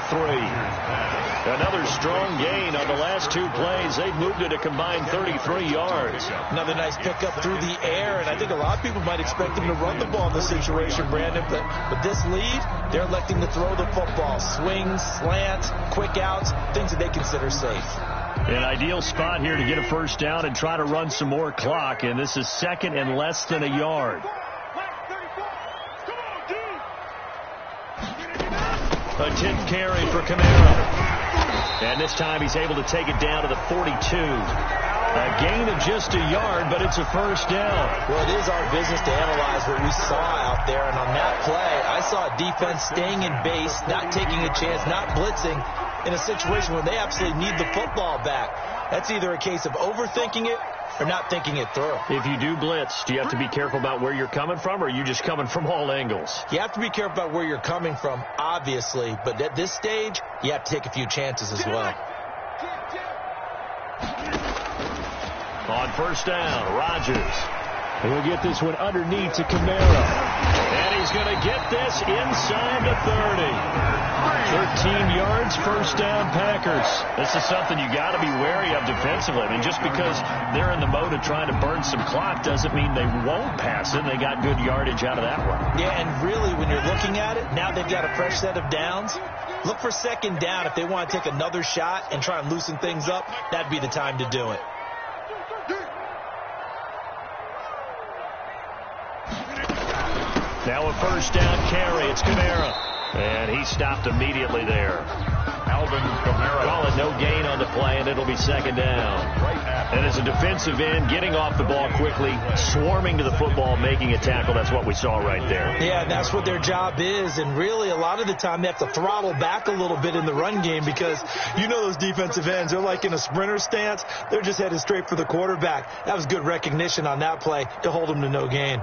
Another strong gain on the last 2 plays. They've moved it a combined 33 yards. Another nice pickup through the air, and I think a lot of people might expect them to run the ball in this situation, Brandon, but with this lead, they're electing to throw the football. Swings, slants, quick outs, things that they consider safe. An ideal spot here to get a first down and try to run some more clock, and this is 2nd and less than a yard. A 10th carry for Kamara. And this time he's able to take it down to the 42. A gain of just a yard, but it's a first down. Well, it is our business to analyze what we saw out there. And on that play, I saw a defense staying in base, not taking a chance, not blitzing in a situation where they absolutely need the football back. That's either a case of overthinking it or not thinking it through. If you do blitz, do you have to be careful about where you're coming from, or are you just coming from all angles? You have to be careful about where you're coming from, obviously, but at this stage, you have to take a few chances as well. On first down, Rodgers. He'll get this one underneath to Kamara. And he's going to get this inside the 30. 13 yards, first down, Packers. This is something you got to be wary of defensively. I mean, just because they're in the mode of trying to burn some clock doesn't mean they won't pass it. They got good yardage out of that one. Yeah, and really, when you're looking at it, now they've got a fresh set of downs. Look for 2nd down if they want to take another shot and try and loosen things up. That'd be the time to do it. Now a first down carry. It's Kamara. And he stopped immediately there. Alvin Kamara. Call it no gain on the play, and it'll be second down. And as a defensive end, getting off the ball quickly, swarming to the football, making a tackle, that's what we saw right there. Yeah, that's what their job is, and really a lot of the time they have to throttle back a little bit in the run game because you know those defensive ends, they're like in a sprinter stance. They're just headed straight for the quarterback. That was good recognition on that play to hold them to no gain.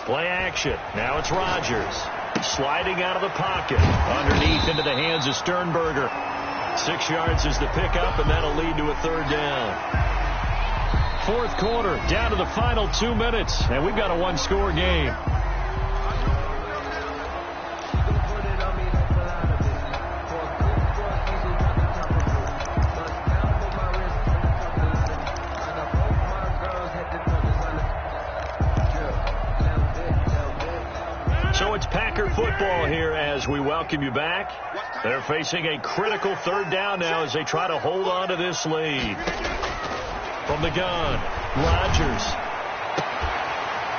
Play action. Now it's Rodgers. Sliding out of the pocket. Underneath into the hands of Sternberger. 6 yards is the pickup, and that'll lead to a third down. Fourth quarter, down to the final 2 minutes, and we've got a one-score game. So it's Packer football here as we welcome you back. They're facing a critical third down now as they try to hold on to this lead. From the gun, Rodgers.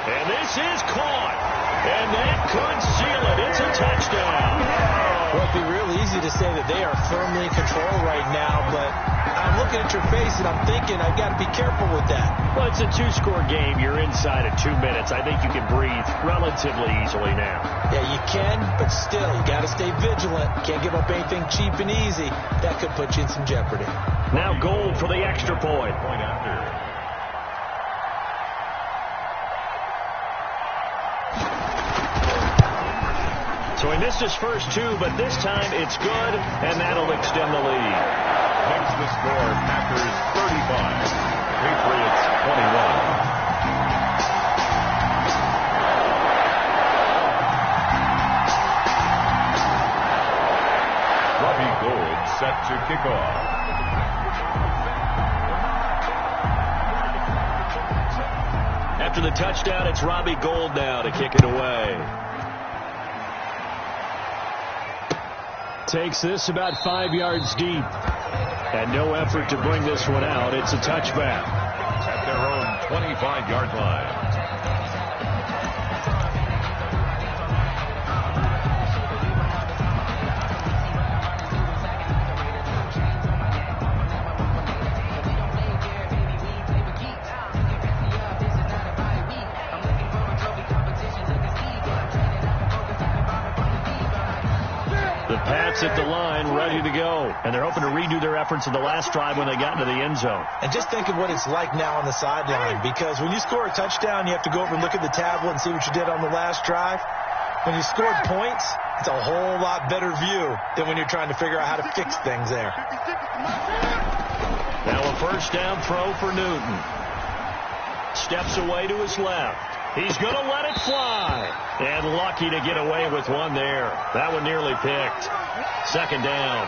And this is caught. And that could seal it. It's a touchdown. Well, it'd be real easy to say that they are firmly in control right now, but I'm looking at your face and I'm thinking I've got to be careful with that. Well, it's a two-score game. You're inside of 2 minutes. I think you can breathe relatively easily now. Yeah, you can, but still, you got to stay vigilant. Can't give up anything cheap and easy. That could put you in some jeopardy. Now Gold for the extra point. Point after. So he missed his first two, but this time it's good, and that'll extend the lead. Makes the score Packers 35, Patriots 21. Robbie Gould set to kick off. After the touchdown, it's Robbie Gould now to kick it away. Takes this about 5 yards deep. And no effort to bring this one out. It's a touchback. At their own 25-yard line. At the line, ready to go. And they're hoping to redo their efforts in the last drive when they got into the end zone. And just think of what it's like now on the sideline, because when you score a touchdown, you have to go over and look at the tablet and see what you did on the last drive. When you scored points, it's a whole lot better view than when you're trying to figure out how to fix things there. Now a first down throw for Newton. Steps away to his left. He's going to let it fly. And lucky to get away with one there. That one nearly picked. Second down.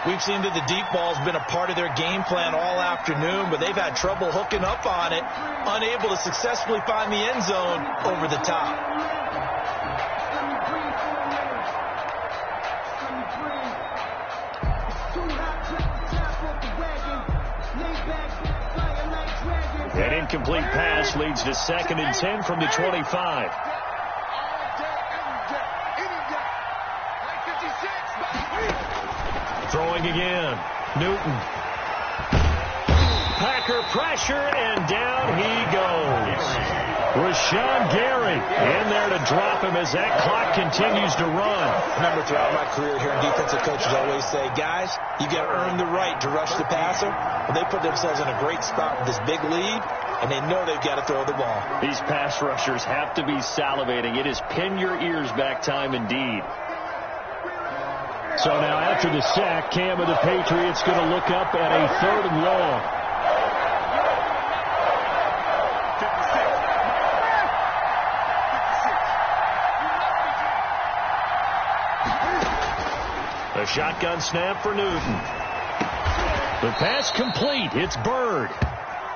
We've seen that the deep ball's been a part of their game plan all afternoon, but they've had trouble hooking up on it, unable to successfully find the end zone over the top. An incomplete pass leads to 2nd and 10 from the 25. Throwing again. Newton. Packer pressure, and down he goes. Rashawn Gary in there to drop him as that clock continues to run. Remember, throughout my career here, defensive coaches always say, guys, you got to earn the right to rush the passer. Well, they put themselves in a great spot with this big lead, and they know they've got to throw the ball. These pass rushers have to be salivating. It is pin your ears back time indeed. So now after the sack, Cam of the Patriots going to look up at a 3rd and long. A shotgun snap for Newton. The pass complete. It's Bird.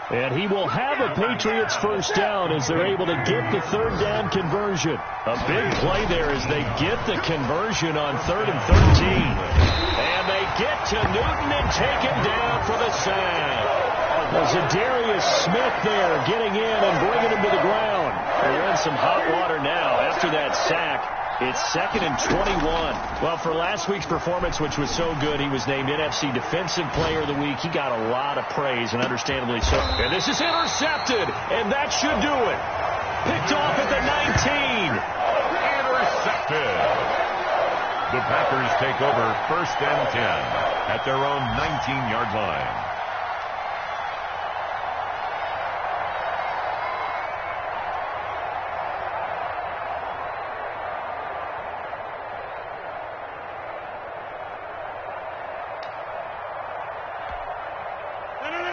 And he will have a Patriots first down as they're able to get the 3rd down conversion. A big play there as they get the conversion on 3rd and 13. And they get to Newton and take him down for the sack. A Zadarius Smith there getting in and bringing him to the ground. They're in some hot water now after that sack. It's 2nd and 21. Well, for last week's performance, which was so good, he was named NFC Defensive Player of the Week. He got a lot of praise, and understandably so. And this is intercepted, and that should do it. Picked off at the 19. Intercepted. The Packers take over 1st and 10 at their own 19-yard line.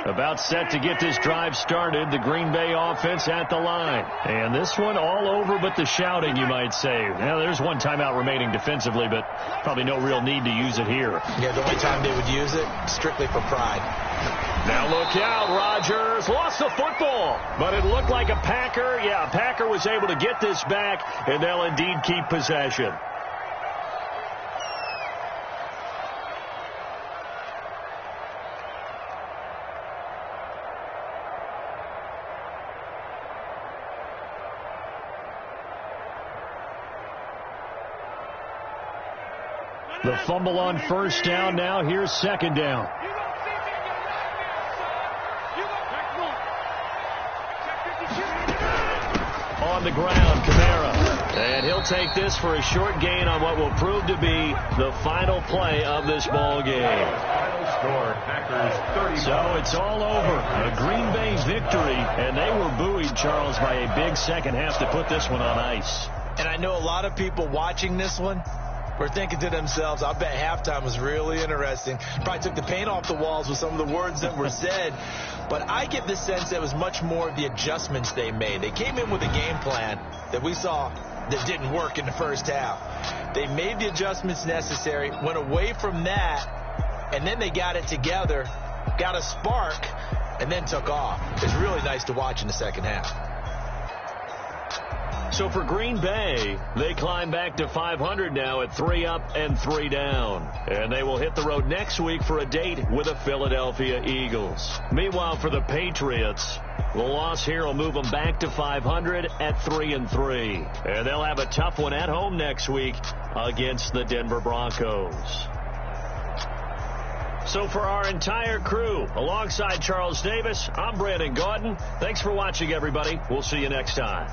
About set to get this drive started, the Green Bay offense at the line. And this one all over but the shouting, you might say. Now, there's one timeout remaining defensively, but probably no real need to use it here. Yeah, the only time they would use it, strictly for pride. Now look out, Rodgers lost the football, but it looked like a Packer. Yeah, a Packer was able to get this back, and they'll indeed keep possession. The fumble on 1st down. Now here's 2nd down. On the ground, Kamara. And he'll take this for a short gain on what will prove to be the final play of this ball game. So it's all over. A Green Bay victory, and they were buoyed, Charles, by a big second half to put this one on ice. And I know a lot of people watching this one were thinking to themselves, I bet halftime was really interesting. Probably took the paint off the walls with some of the words that were said. But I get the sense that it was much more of the adjustments they made. They came in with a game plan that we saw that didn't work in the first half. They made the adjustments necessary, went away from that, and then they got it together, got a spark, and then took off. It's really nice to watch in the second half. So for Green Bay, they climb back to 500 now at 3 up and 3 down. And they will hit the road next week for a date with the Philadelphia Eagles. Meanwhile, for the Patriots, the loss here will move them back to 500 at 3 and 3. And they'll have a tough one at home next week against the Denver Broncos. So for our entire crew, alongside Charles Davis, I'm Brandon Gaudin. Thanks for watching, everybody. We'll see you next time.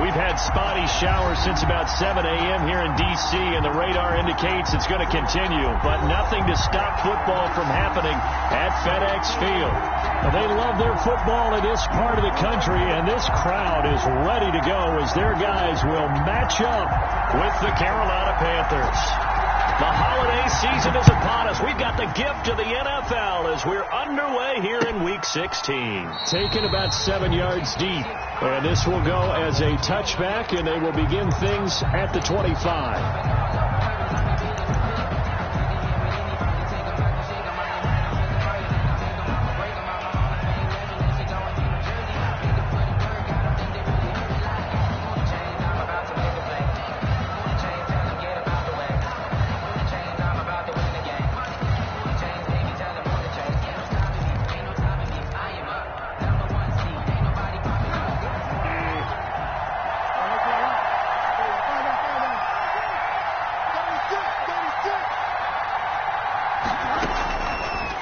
We've had spotty showers since about 7 a.m. here in D.C., and the radar indicates it's going to continue, but nothing to stop football from happening at FedEx Field. They love their football in this part of the country, and this crowd is ready to go as their guys will match up with the Carolina Panthers. The holiday season is upon us. We've got the gift of the NFL as we're underway here in Week 16. Taken about 7 yards deep. And this will go as a touchback, and they will begin things at the 25.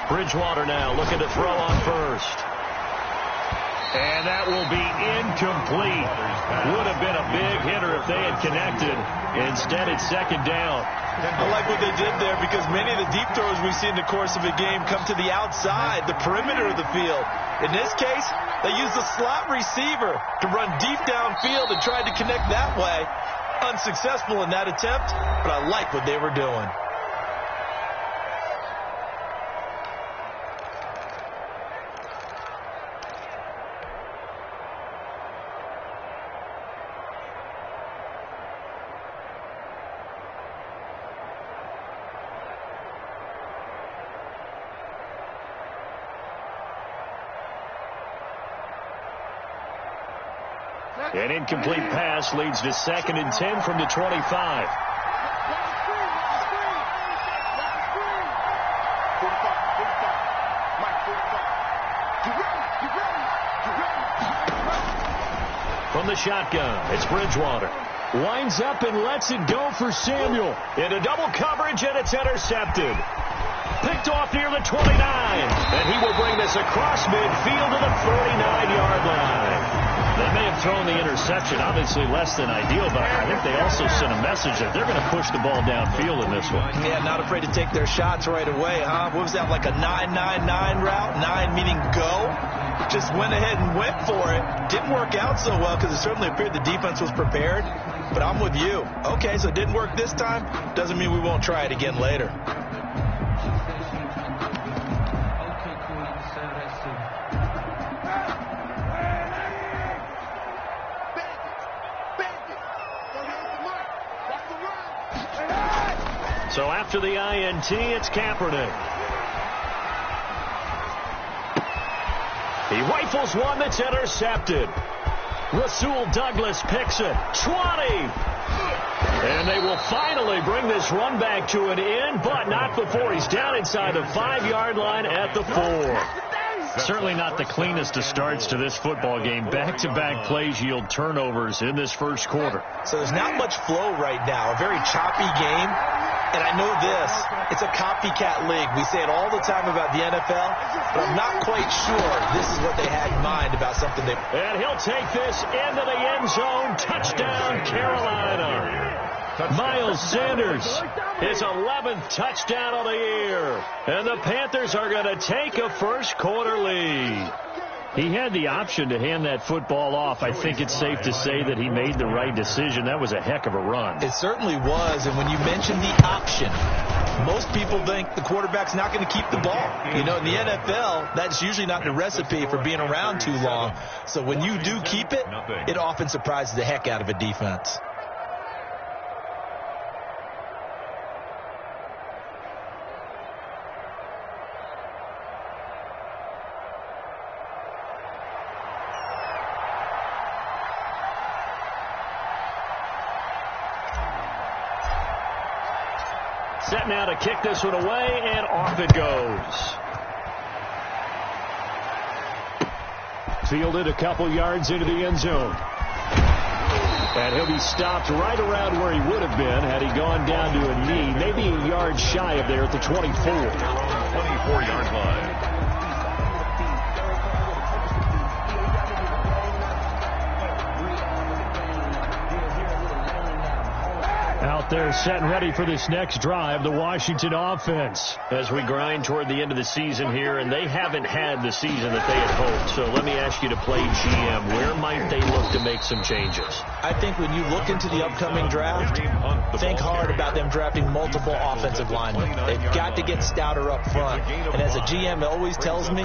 Bridgewater now looking to throw on first. And that will be incomplete. Would have been a big hitter if they had connected. Instead, it's second down. I like what they did there because many of the deep throws we see in the course of a game come to the outside, the perimeter of the field. In this case, they used the slot receiver to run deep downfield and tried to connect that way. Unsuccessful in that attempt, but I like what they were doing. An incomplete pass leads to 2nd and 10 from the 25. From the shotgun, it's Bridgewater. Winds up and lets it go for Samuel. Into double coverage, and it's intercepted. Picked off near the 29. And he will bring this across midfield to the 49-yard line. They may have thrown the interception, obviously less than ideal, but I think they also sent a message that they're going to push the ball downfield in this one. Yeah, not afraid to take their shots right away, huh? What was that, like a 9-9-9 route? 9 meaning go? Just went ahead and went for it. Didn't work out so well because it certainly appeared the defense was prepared, but I'm with you. Okay, so it didn't work this time. Doesn't mean we won't try it again later. So after the INT, it's Kaepernick. He rifles one that's intercepted. Rasul Douglas picks it. 20. And they will finally bring this run back to an end, but not before he's down inside the 5-yard line at the 4. Certainly not the cleanest of starts to this football game. Back-to-back plays yield turnovers in this first quarter. So there's not much flow right now. A very choppy game. And I know this, it's a copycat league. We say it all the time about the NFL, but I'm not quite sure this is what they had in mind about something they... And he'll take this into the end zone. Touchdown, Carolina. Miles Sanders, his 11th touchdown of the year. And the Panthers are going to take a first quarter lead. He had the option to hand that football off. I think it's safe to say that he made the right decision. That was a heck of a run. It certainly was. And when you mention the option, most people think the quarterback's not going to keep the ball. You know, in the NFL, that's usually not the recipe for being around too long. So when you do keep it, it often surprises the heck out of a defense. Set now to kick this one away, and off it goes. Fielded a couple yards into the end zone. And he'll be stopped right around where he would have been had he gone down to a knee, maybe a yard shy of there at the 24. 24-yard line. out there set and ready for this next drive, the Washington offense. As we grind toward the end of the season here, and they haven't had the season that they had hoped. So let me ask you to play GM. Where might they look to make some changes? I think when you look into the upcoming draft, think hard about them drafting multiple offensive linemen. They've got to get stouter up front. And as a GM always tells me,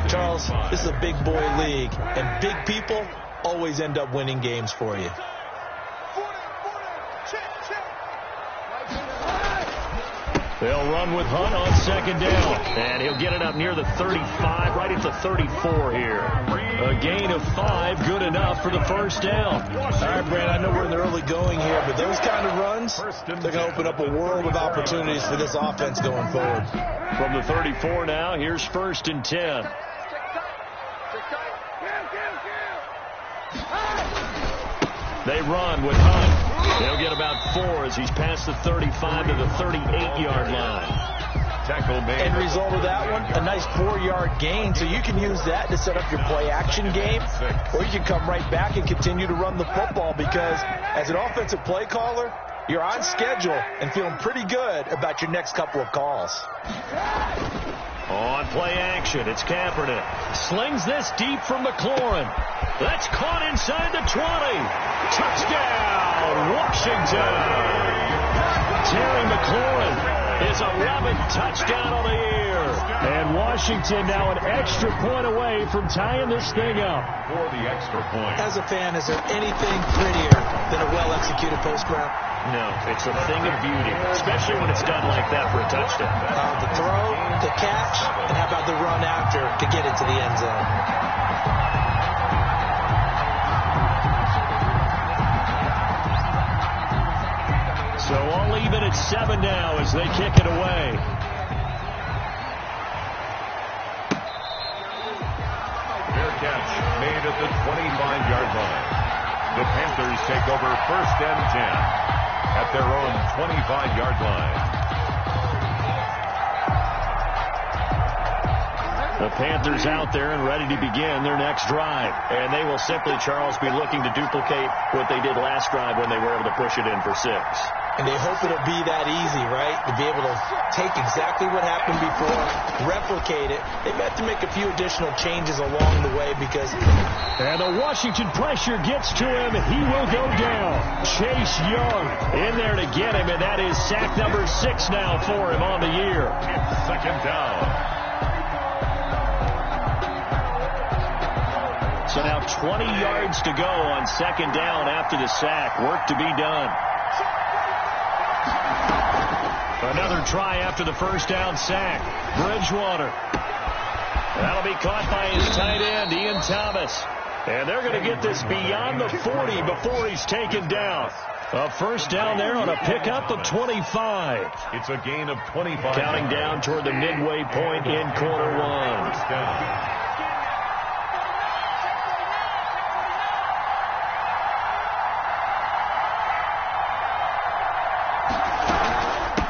Charles, this is a big boy league, and big people always end up winning games for you. They'll run with Hunt on second down. And he'll get it up near the 35, right at the 34 here. A gain of 5, good enough for the first down. All right, Brad, I know we're in the early going here, but those kind of runs, they're going to open up a world of opportunities for this offense going forward. From the 34 now, here's 1st and 10. They run with Hunt. They'll get about 4 as he's past the 35 to the 38-yard line. Tackle made. End result of that one, a nice 4-yard gain. So you can use that to set up your play-action game, or you can come right back and continue to run the football because as an offensive play caller, you're on schedule and feeling pretty good about your next couple of calls. On play action, it's Kaepernick. Slings this deep from McLaurin. That's caught inside the 20. Touchdown, Washington. Terry McLaurin is 11th touchdown of the year. And Washington now an extra point away from tying this thing up. For the extra point. As a fan, is there anything prettier than a well-executed post route? No, it's a thing of beauty, especially when it's done like that for a touchdown. The throw, the catch, and how about the run after to get it to the end zone? So all even at 7 now as they kick it away. Fair catch made at the 25-yard line. The Panthers take over 1st and 10 at their own 25-yard line. The Panthers out there and ready to begin their next drive. And they will simply, Charles, be looking to duplicate what they did last drive when they were able to push it in for 6. And they hope it'll be that easy, right? To be able to take exactly what happened before, replicate it. They've had to make a few additional changes along the way because... And the Washington pressure gets to him. He will go down. Chase Young in there to get him, and that is sack number 6 now for him on the year. It's 2nd down. So now 20 yards to go on 2nd down after the sack. Work to be done. Another try after the 1st down sack. Bridgewater. That'll be caught by his tight end, Ian Thomas. And they're going to get this beyond the 40 before he's taken down. A 1st down there on a pickup of 25. It's a gain of 25. Counting down toward the midway point in quarter 1. 1st down.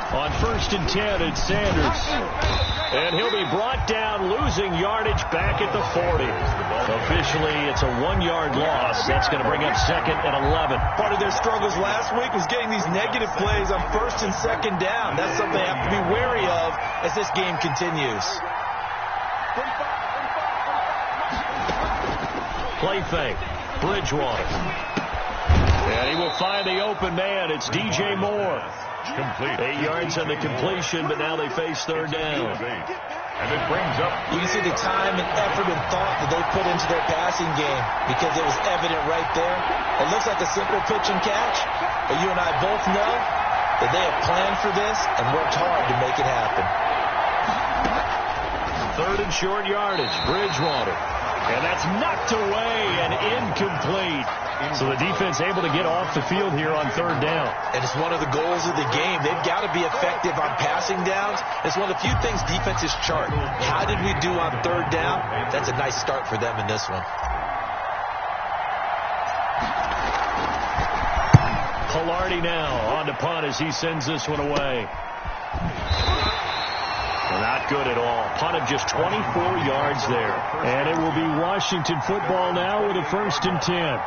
On 1st and 10, it's Sanders. And he'll be brought down, losing yardage back at the 40. Officially, it's a 1-yard loss. That's going to bring up 2nd and 11. Part of their struggles last week was getting these negative plays on 1st and 2nd down. That's something they have to be wary of as this game continues. Play fake. Bridgewater. And he will find the open man. It's DJ Moore. Complete. 8 yards on the completion, but now they face 3rd down. And it brings up... You can see the time and effort and thought that they put into their passing game because it was evident right there. It looks like a simple pitch and catch, but you and I both know that they have planned for this and worked hard to make it happen. 3rd and short yardage. Bridgewater. And that's knocked away and incomplete. So the defense able to get off the field here on 3rd down. And it's one of the goals of the game. They've got to be effective on passing downs. It's one of the few things defenses chart. How did we do on 3rd down? That's a nice start for them in this one. Pilardi now on to punt as he sends this one away. Not good at all. Punt of just 24 yards there. And it will be Washington football now with a 1st and 10.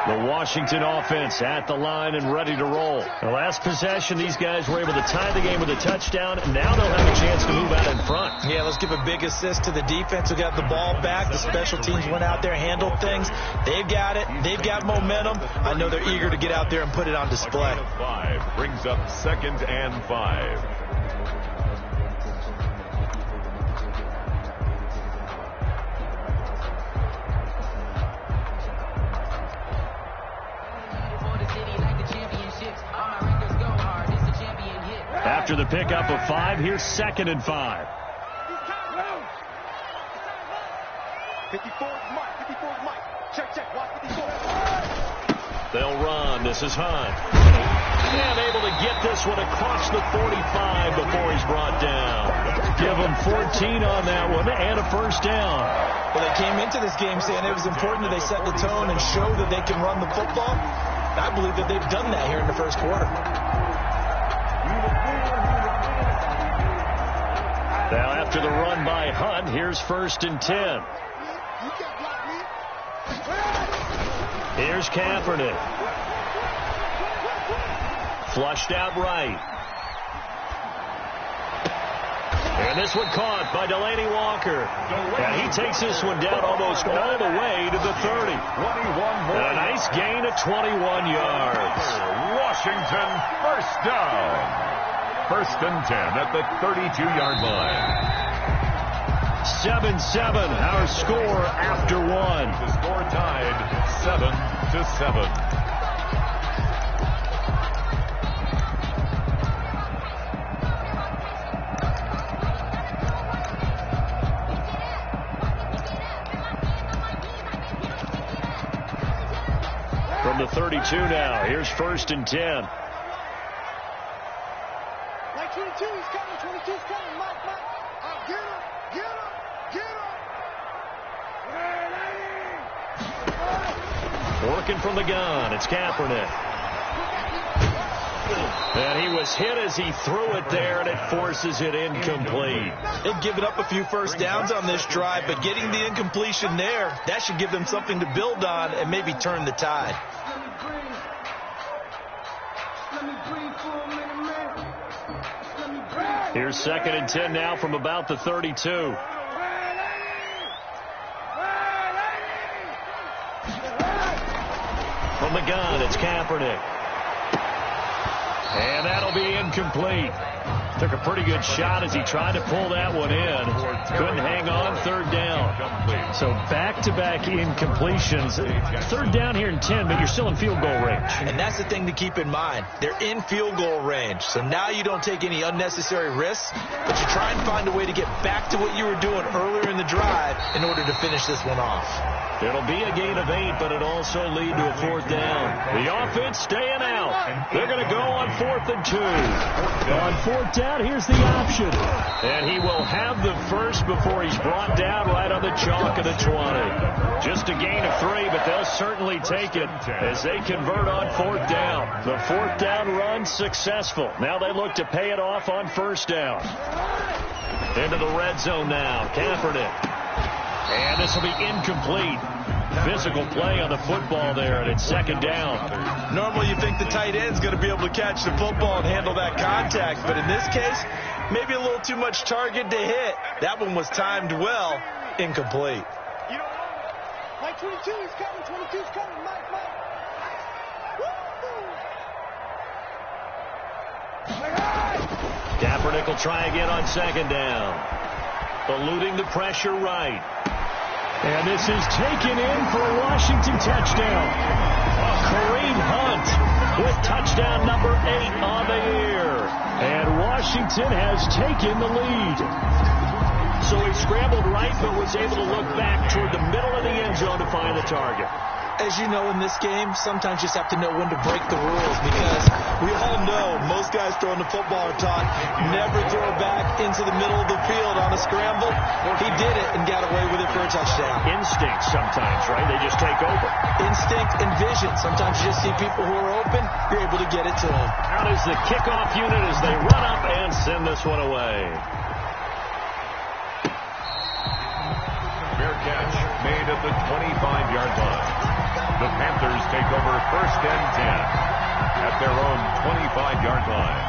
The Washington offense at the line and ready to roll. The last possession, these guys were able to tie the game with a touchdown, and now they'll have a chance to move out in front. Yeah, let's give a big assist to the defense who got the ball back. The special teams went out there, handled things. They've got it. They've got momentum. I know they're eager to get out there and put it on display. A gain of 5 brings up 2nd and 5. After the pickup of 5, here's 2nd and 5. 54 Mike. 54 Mike. Check. Watch 54. They'll run. This is Hunt. And able to get this one across the 45 before he's brought down. Give him 14 on that one and a first down. Well, they came into this game saying it was important that they set the tone and show that they can run the football. I believe that they've done that here in the first quarter. Now after the run by Hunt, here's 1st and 10. Here's Kaepernick. Flushed out right. And this one caught by Delaney Walker. And he takes this one down almost all the way to the 30. 21 more. A nice gain of 21 yards. Washington first down. 1st and 10 at the 32-yard line. 7-7, our score after 1. The score tied 7-7. From the 32 now, here's 1st and 10. 22 is coming. 22's coming. Mike. Get him. Working from the gun, it's Kaepernick. And he was hit as he threw it there, and it forces it incomplete. They've given up a few first downs on this drive, but getting the incompletion there, that should give them something to build on and maybe turn the tide. Here's 2nd and 10 now from about the 32. From the gun, it's Kaepernick. And that'll be incomplete. Took a pretty good shot as he tried to pull that one in. Couldn't hang on, 3rd down. So back-to-back incompletions. 3rd down here in 10, but you're still in field goal range. And that's the thing to keep in mind. They're in field goal range. So now you don't take any unnecessary risks, but you try and find a way to get back to what you were doing earlier in the drive in order to finish this one off. It'll be a gain of 8, but it'll also lead to a 4th down. The offense staying out. They're going to go on 4th and 2. On 4th down, here's the option. And he will have the first before he's brought down right on the chalk of the 20. Just a gain of 3, but they'll certainly take it as they convert on 4th down. The 4th down run successful. Now they look to pay it off on 1st down. Into the red zone now. Kaepernick. And this will be incomplete. Physical play on the football there, and it's 2nd down. Normally you think the tight end's going to be able to catch the football and handle that contact, but in this case, maybe a little too much target to hit. That one was timed well, incomplete. You know, Mike 22 is coming. 22's coming. Mike. Kaepernick will try again on 2nd down. Eluding the pressure right. And this is taken in for a Washington touchdown. Kareem Hunt with touchdown number 8 on the year. And Washington has taken the lead. So he scrambled right, but was able to look back toward the middle of the end zone to find the target. As you know, in this game, sometimes you just have to know when to break the rules, because we all know most guys throwing the football are taught never throw back into the middle of the field on a scramble. He did it and got away with it for a touchdown. Instinct sometimes, right? They just take over. Instinct and vision. Sometimes you just see people who are open, you're able to get it to them. Out is the kickoff unit as they run up and send this one away. Fair catch made at the 25-yard line. The The Panthers take over 1st and 10 at their own 25-yard line.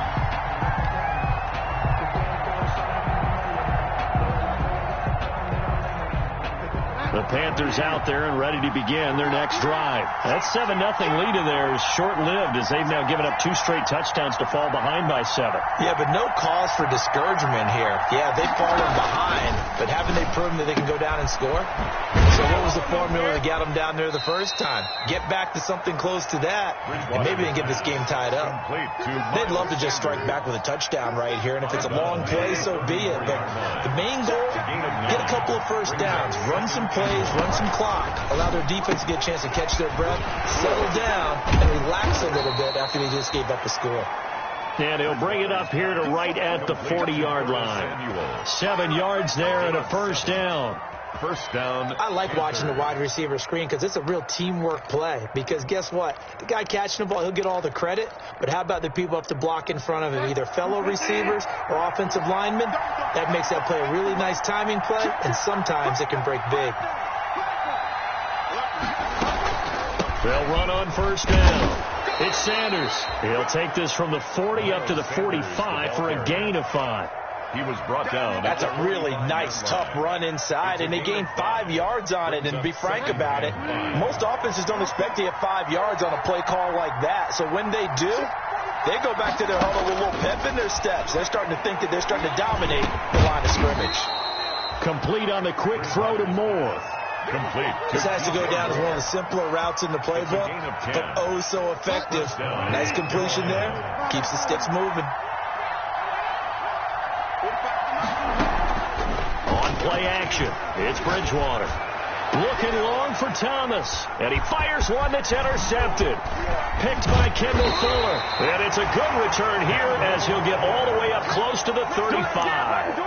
The Panthers out there and ready to begin their next drive. That 7-0 lead of theirs short-lived as they've now given up 2 straight touchdowns to fall behind by 7. Yeah, but no cause for discouragement here. Yeah, they've fallen behind, but haven't they proven that they can go down and score? So what was the formula that got them down there the first time? Get back to something close to that, and maybe they can get this game tied up. They'd love to just strike back with a touchdown right here, and if it's a long play, so be it. But the main goal, get a couple of first downs, run some plays, run some clock, allow their defense to get a chance to catch their breath, settle down, and relax a little bit after they just gave up a score. And he'll bring it up here to right at the 40-yard line. 7 yards there and a first down. First down. I like watching the wide receiver screen because it's a real teamwork play. Because guess what? The guy catching the ball, he'll get all the credit. But how about the people up to block in front of him, either fellow receivers or offensive linemen? That makes that play a really nice timing play, and sometimes it can break big. They'll run on first down. It's Sanders. He'll take this from the 40 up to the 45 for a gain of 5. He was brought down. That's a really nice, tough run inside, and they gained 5 yards on it. And to be frank about it, most offenses don't expect to get 5 yards on a play call like that. So when they do, they go back to their huddle with a little pep in their steps. They're starting to think that they're starting to dominate the line of scrimmage. Complete on the quick throw to Moore. Complete. This has to go down as one of the simpler routes in the playbook, but oh so effective. Nice completion there. Keeps the sticks moving. On play action, it's Bridgewater. Looking long for Thomas, and he fires one that's intercepted. Picked by Kendall Fuller, and it's a good return here as he'll get all the way up close to the 35.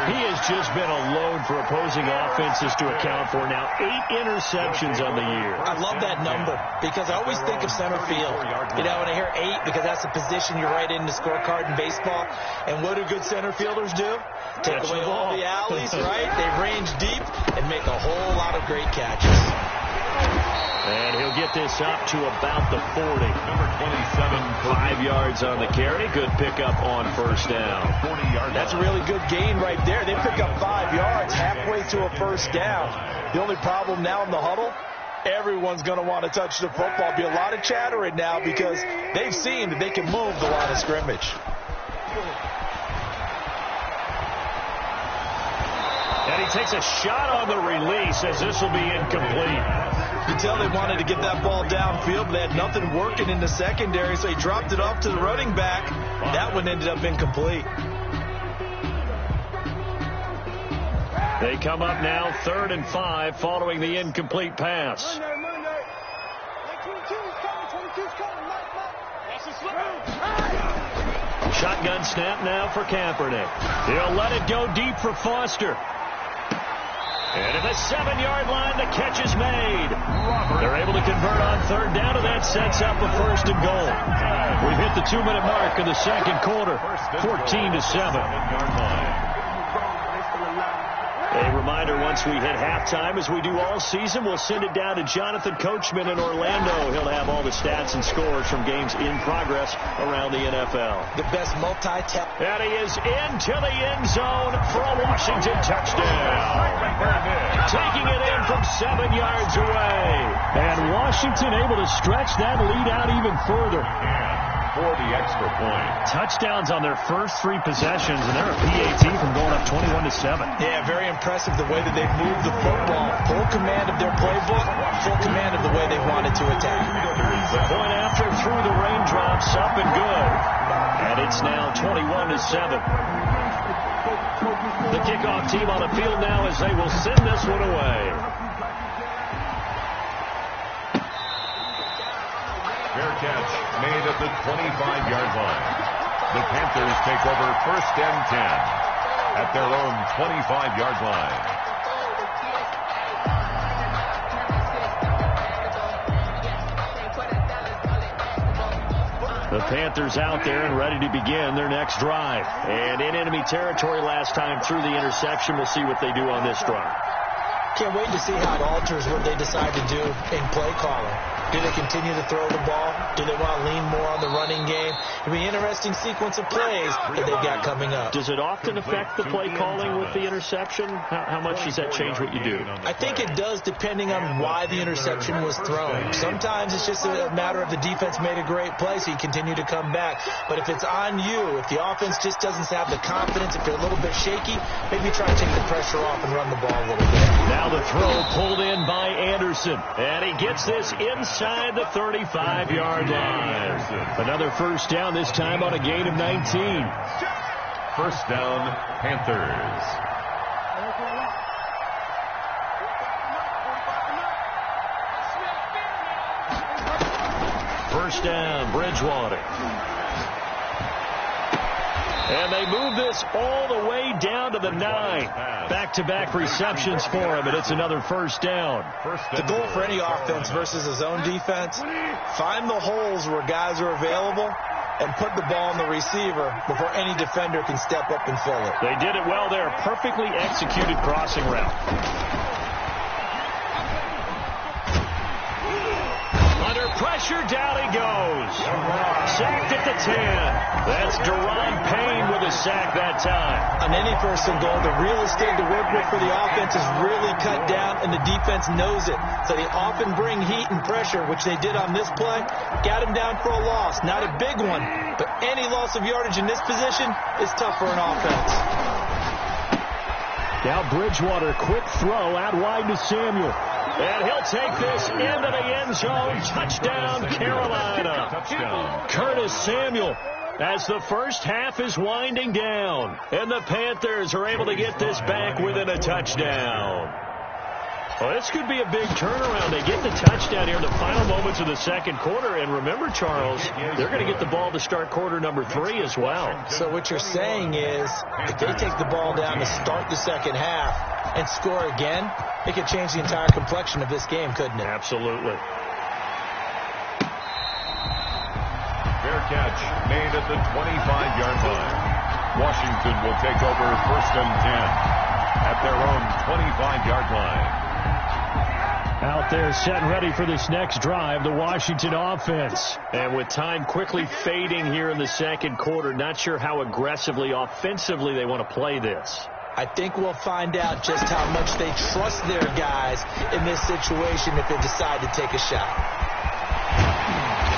He has just been a load for opposing offenses to account for now. 8 interceptions on the year. I love that number because I always think of center field. You know, when I hear 8, because that's the position you write in the scorecard in baseball. And what do good center fielders do? Take away all the alleys, right? They range deep and make a whole lot of great catches. And he'll get this up to about the 40. Number 27. 5 yards on the carry. Good pickup on first down. 40-yard. That's a really good gain right there. They pick up 5 yards halfway to a first down. The only problem now in the huddle, everyone's going to want to touch the football. Be a lot of chattering now because they've seen that they can move the line of scrimmage. And he takes a shot on the release as this will be incomplete. You can tell they wanted to get that ball downfield, but they had nothing working in the secondary, so he dropped it off to the running back. That one ended up incomplete. They come up now 3rd and 5 following the incomplete pass. Shotgun snap now for Kaepernick. He'll let it go deep for Foster. And at the 7-yard line, the catch is made. They're able to convert on 3rd down, and that sets up a 1st and goal. We've hit the 2-minute mark in the second quarter, 14-7. A reminder, once we hit halftime, as we do all season, we'll send it down to Jonathan Coachman in Orlando. He'll have all the stats and scores from games in progress around the NFL. The best multi-tap. And he is into the end zone for a Washington touchdown. Taking it in from 7 yards away. And Washington able to stretch that lead out even further. For the extra point. Touchdowns on their first 3 possessions, and they're a PAT from going up 21-7. Yeah, very impressive the way that they've moved the football. Full command of their playbook, full command of the way they wanted to attack. The point after through the raindrops, up and good. And it's now 21-7. The kickoff team on the field now as they will send this one away. Fair catch made at the 25-yard line. The Panthers take over 1st and 10 at their own 25-yard line. The Panthers out there and ready to begin their next drive. And in enemy territory last time through the interception. We'll see what they do on this drive. Can't wait to see how it alters what they decide to do in play calling. Do they continue to throw the ball? Do they want to lean more on the running game? It'll be an interesting sequence of plays that they've got coming up. Does it often affect the play calling with the interception? How much does that change what you do? I think it does, depending on why the interception was thrown. Sometimes it's just a matter of the defense made a great play, so you continue to come back. But if it's on you, if the offense just doesn't have the confidence, if they're a little bit shaky, maybe try to take the pressure off and run the ball a little bit. Now the throw pulled in by Anderson, and he gets this inside the 35-yard line. Another first down, this time on a gain of 19. First down, Panthers. First down, Bridgewater. And they move this all the way down to the 9. Back-to-back receptions for him, and it's another first down. The goal for any offense versus a zone defense, find the holes where guys are available and put the ball on the receiver before any defender can step up and fill it. They did it well there. Perfectly executed crossing route. Under pressure, down he goes. Sacked at the 10. That's Deron Payne with a sack that time. On any first and goal, the real estate to work with for the offense is really cut down, and the defense knows it. So they often bring heat and pressure, which they did on this play. Got him down for a loss. Not a big one, but any loss of yardage in this position is tough for an offense. Now Bridgewater, quick throw out wide to Samuel. And he'll take this into the end zone. Touchdown, Carolina. Touchdown. Curtis Samuel, as the first half is winding down. And the Panthers are able to get this back within a touchdown. Well, this could be a big turnaround. They get the touchdown here in the final moments of the second quarter. And remember, Charles, they're going to get the ball to start quarter number 3 as well. So what you're saying is, if they take the ball down to start the second half and score again, it could change the entire complexion of this game, couldn't it? Absolutely. Fair catch made at the 25-yard line. Washington will take over first and 10 at their own 25-yard line. Out there set and ready for this next drive, the Washington offense. And with time quickly fading here in the second quarter, not sure how aggressively, offensively they want to play this. I think we'll find out just how much they trust their guys in this situation if they decide to take a shot.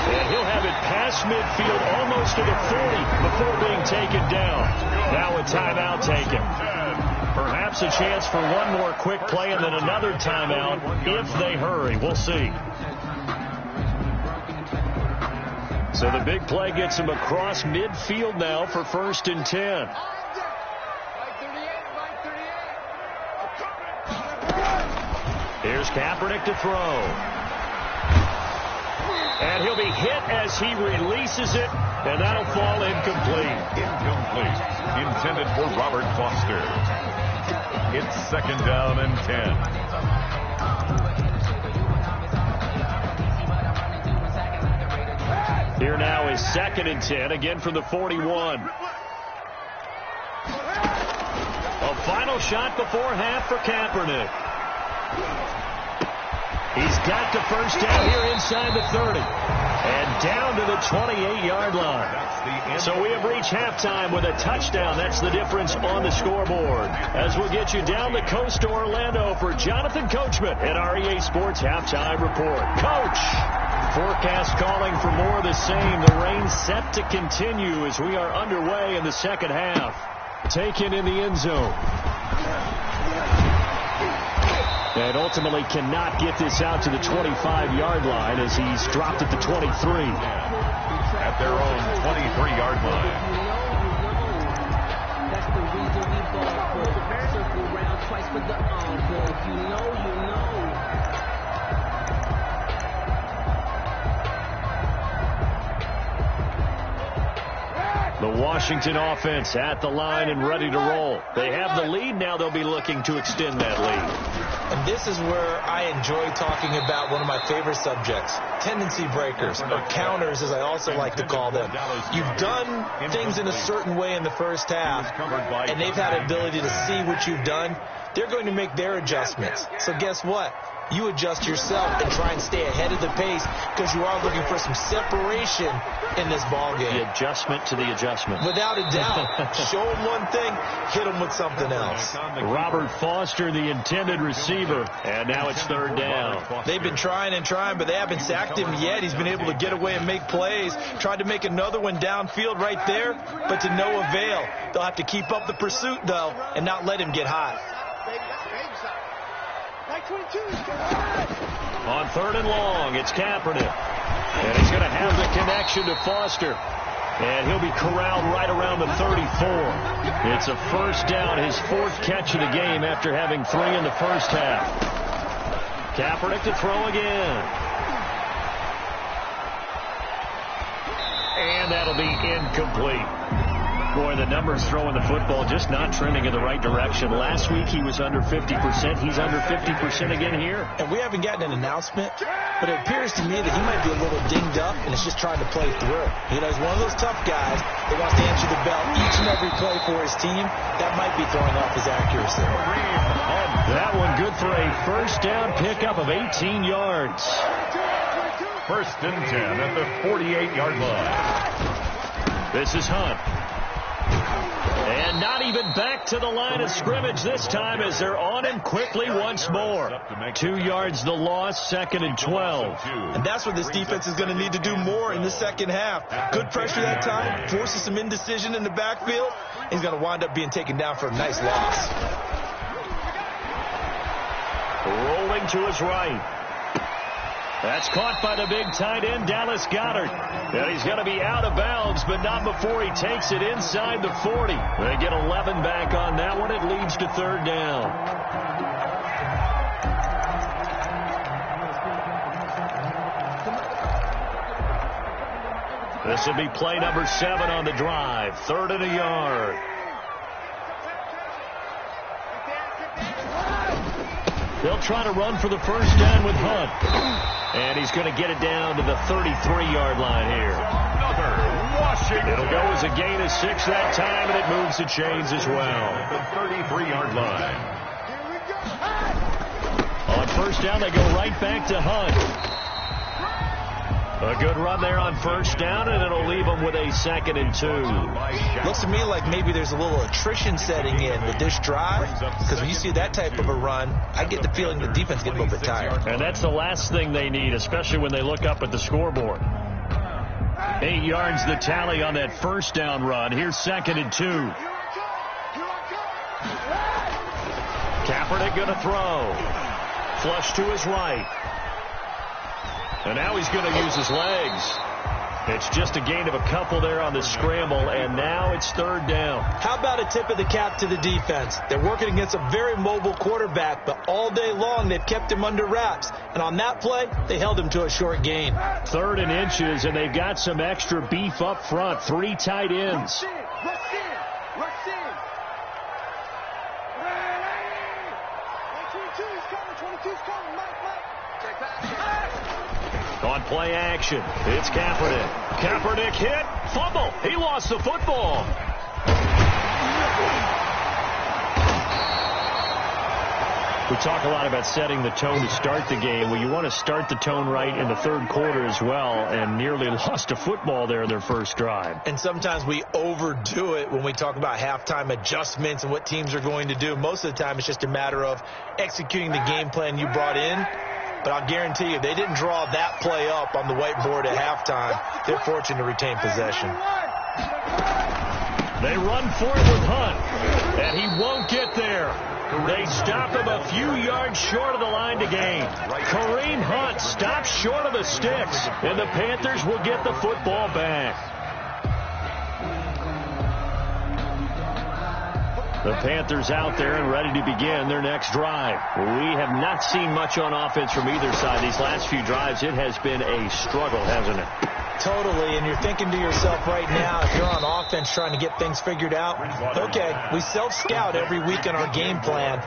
And he'll have it past midfield almost to the 40 before being taken down. Now a timeout taken. Perhaps a chance for one more quick play and then another timeout if they hurry. We'll see. So the big play gets him across midfield now for first and 10. Here's Kaepernick to throw. And he'll be hit as he releases it, and that'll fall incomplete. Incomplete. Intended for Robert Foster. It's second down and 10. Here now is second and 10, again from the 41. A final shot before half for Kaepernick. He's got the first down here inside the 30. And down to the 28-yard line. So we have reached halftime with a touchdown. That's the difference on the scoreboard. As we'll get you down the coast to Orlando for Jonathan Coachman at our EA Sports Halftime Report. Coach! Forecast calling for more of the same. The rain set to continue as we are underway in the second half. Taken in the end zone. And ultimately cannot get this out to the 25-yard line as he's dropped at the 23. At their own 23-yard line. That's the reason we ball for. Circle round twice for the encore. You know. The Washington offense at the line and ready to roll. They have the lead. Now they'll be looking to extend that lead. And this is where I enjoy talking about one of my favorite subjects, tendency breakers, or counters as I also like to call them. You've done things in a certain way in the first half, and they've had ability to see what you've done. they're going to make their adjustments. So guess what? You adjust yourself and try and stay ahead of the pace because you are looking for some separation in this ball game. The adjustment to the adjustment. Without a doubt. Show them one thing, hit them with something else. Robert Foster, the intended receiver, and now it's third down. They've been trying and trying, but they haven't sacked him yet. He's been able to get away and make plays. Tried to make another one downfield right there, but to no avail. They'll have to keep up the pursuit, though, and not let him get hot. On third and long, it's Kaepernick. And he's going to have the connection to Foster. And he'll be corralled right around the 34. It's a first down, his fourth catch of the game after having 3 in the first half. Kaepernick to throw again. And that'll be incomplete. Boy, the numbers throwing the football just not trending in the right direction. Last week he was under 50%. He's under 50% again here. And we haven't gotten an announcement, but it appears to me that he might be a little dinged up and is just trying to play through. You know, he's one of those tough guys that wants to answer the bell each and every play for his team. That might be throwing off his accuracy. That one good for a first down pickup of 18 yards. First and 10 at the 48-yard line. This is Hunt. And not even back to the line of scrimmage this time as they're on him quickly once more. 2 yards the loss, second and 12. And that's what this defense is going to need to do more in the second half. Good pressure that time, forces some indecision in the backfield. He's going to wind up being taken down for a nice loss. Rolling to his right. That's caught by the big tight end, Dallas Goedert. And he's going to be out of bounds, but not before he takes it inside the 40. They get 11 back on that one. It leads to third down. This will be play number 7 on the drive. Third and a yard. They'll try to run for the first down with Hunt. And he's going to get it down to the 33-yard line here. Another Washington. It'll go as a gain of 6 that time, and it moves the chains as well. The 33-yard line. On first down, they go right back to Hunt. A good run there on first down, and it'll leave them with a 2nd and 2. Looks to me like maybe there's a little attrition setting in with this drive, because when you see that type of a run, I get the feeling the defense gets a little bit tired. And that's the last thing they need, especially when they look up at the scoreboard. 8 yards the tally on that first down run. Here's 2nd and 2. Kaepernick going to throw. Flush to his right. And now he's going to use his legs. It's just a gain of a couple there on the scramble, and now it's third down. How about a tip of the cap to the defense? They're working against a very mobile quarterback, but all day long they've kept him under wraps. And on that play, they held him to a short gain. 3rd and inches, and they've got some extra beef up front. 3 tight ends. On play action, it's Kaepernick. Kaepernick hit, fumble. He lost the football. We talk a lot about setting the tone to start the game. Well, you want to start the tone right in the third quarter as well, and nearly lost a football there in their first drive. And sometimes we overdo it when we talk about halftime adjustments and what teams are going to do. Most of the time, it's just a matter of executing the game plan you brought in. But I'll guarantee you, if they didn't draw that play up on the whiteboard at halftime, they're fortunate to retain possession. They run for it with Hunt, and he won't get there. They stop him a few yards short of the line to gain. Kareem Hunt stops short of the sticks, and the Panthers will get the football back. The Panthers out there and ready to begin their next drive. We have not seen much on offense from either side. These last few drives, it has been a struggle, hasn't it? totally, and you're thinking to yourself right now, if you're on offense trying to get things figured out, okay, we self-scout every week in our game plan.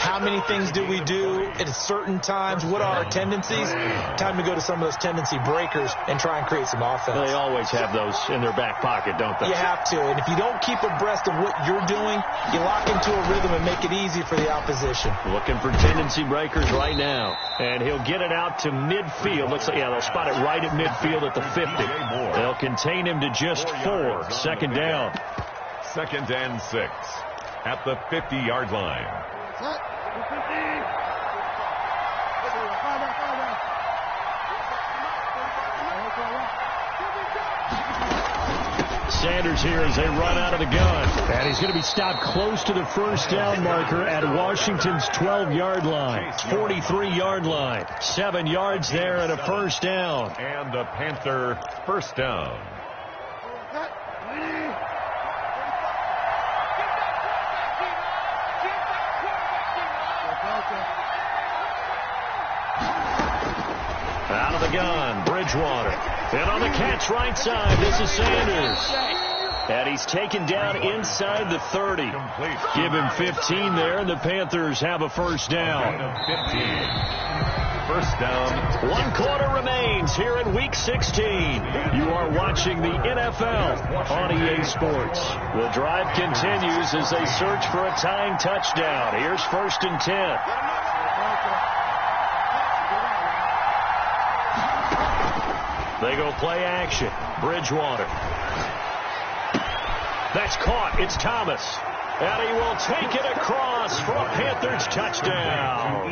How many things do we do at certain times? What are our tendencies? Time to go to some of those tendency breakers and try and create some offense. They always have those in their back pocket, don't they? You have to, and if you don't keep abreast of what you're doing, you lock into a rhythm and make it easy for the opposition. Looking for tendency breakers right now. And he'll get it out to midfield. Looks like, yeah, they'll spot it right at midfield at the 50. They'll contain him to just 4. Second down. 2nd and 6 at the 50-yard line. Sanders here as they run out of the gun. And he's going to be stopped close to the first down marker at Washington's 12-yard line. 43-yard line. 7 yards there and a first down. And a Panther first down. Out of the gun, Bridgewater. And on the catch right side, this is Sanders. And he's taken down inside the 30. Give him 15 there, and the Panthers have a first down. 15. First down. 1 quarter remains here in Week 16. You are watching the NFL on EA Sports. The drive continues as they search for a tying touchdown. Here's 1st and 10. They go play action. Bridgewater. That's caught. It's Thomas. And he will take it across for a Panthers touchdown.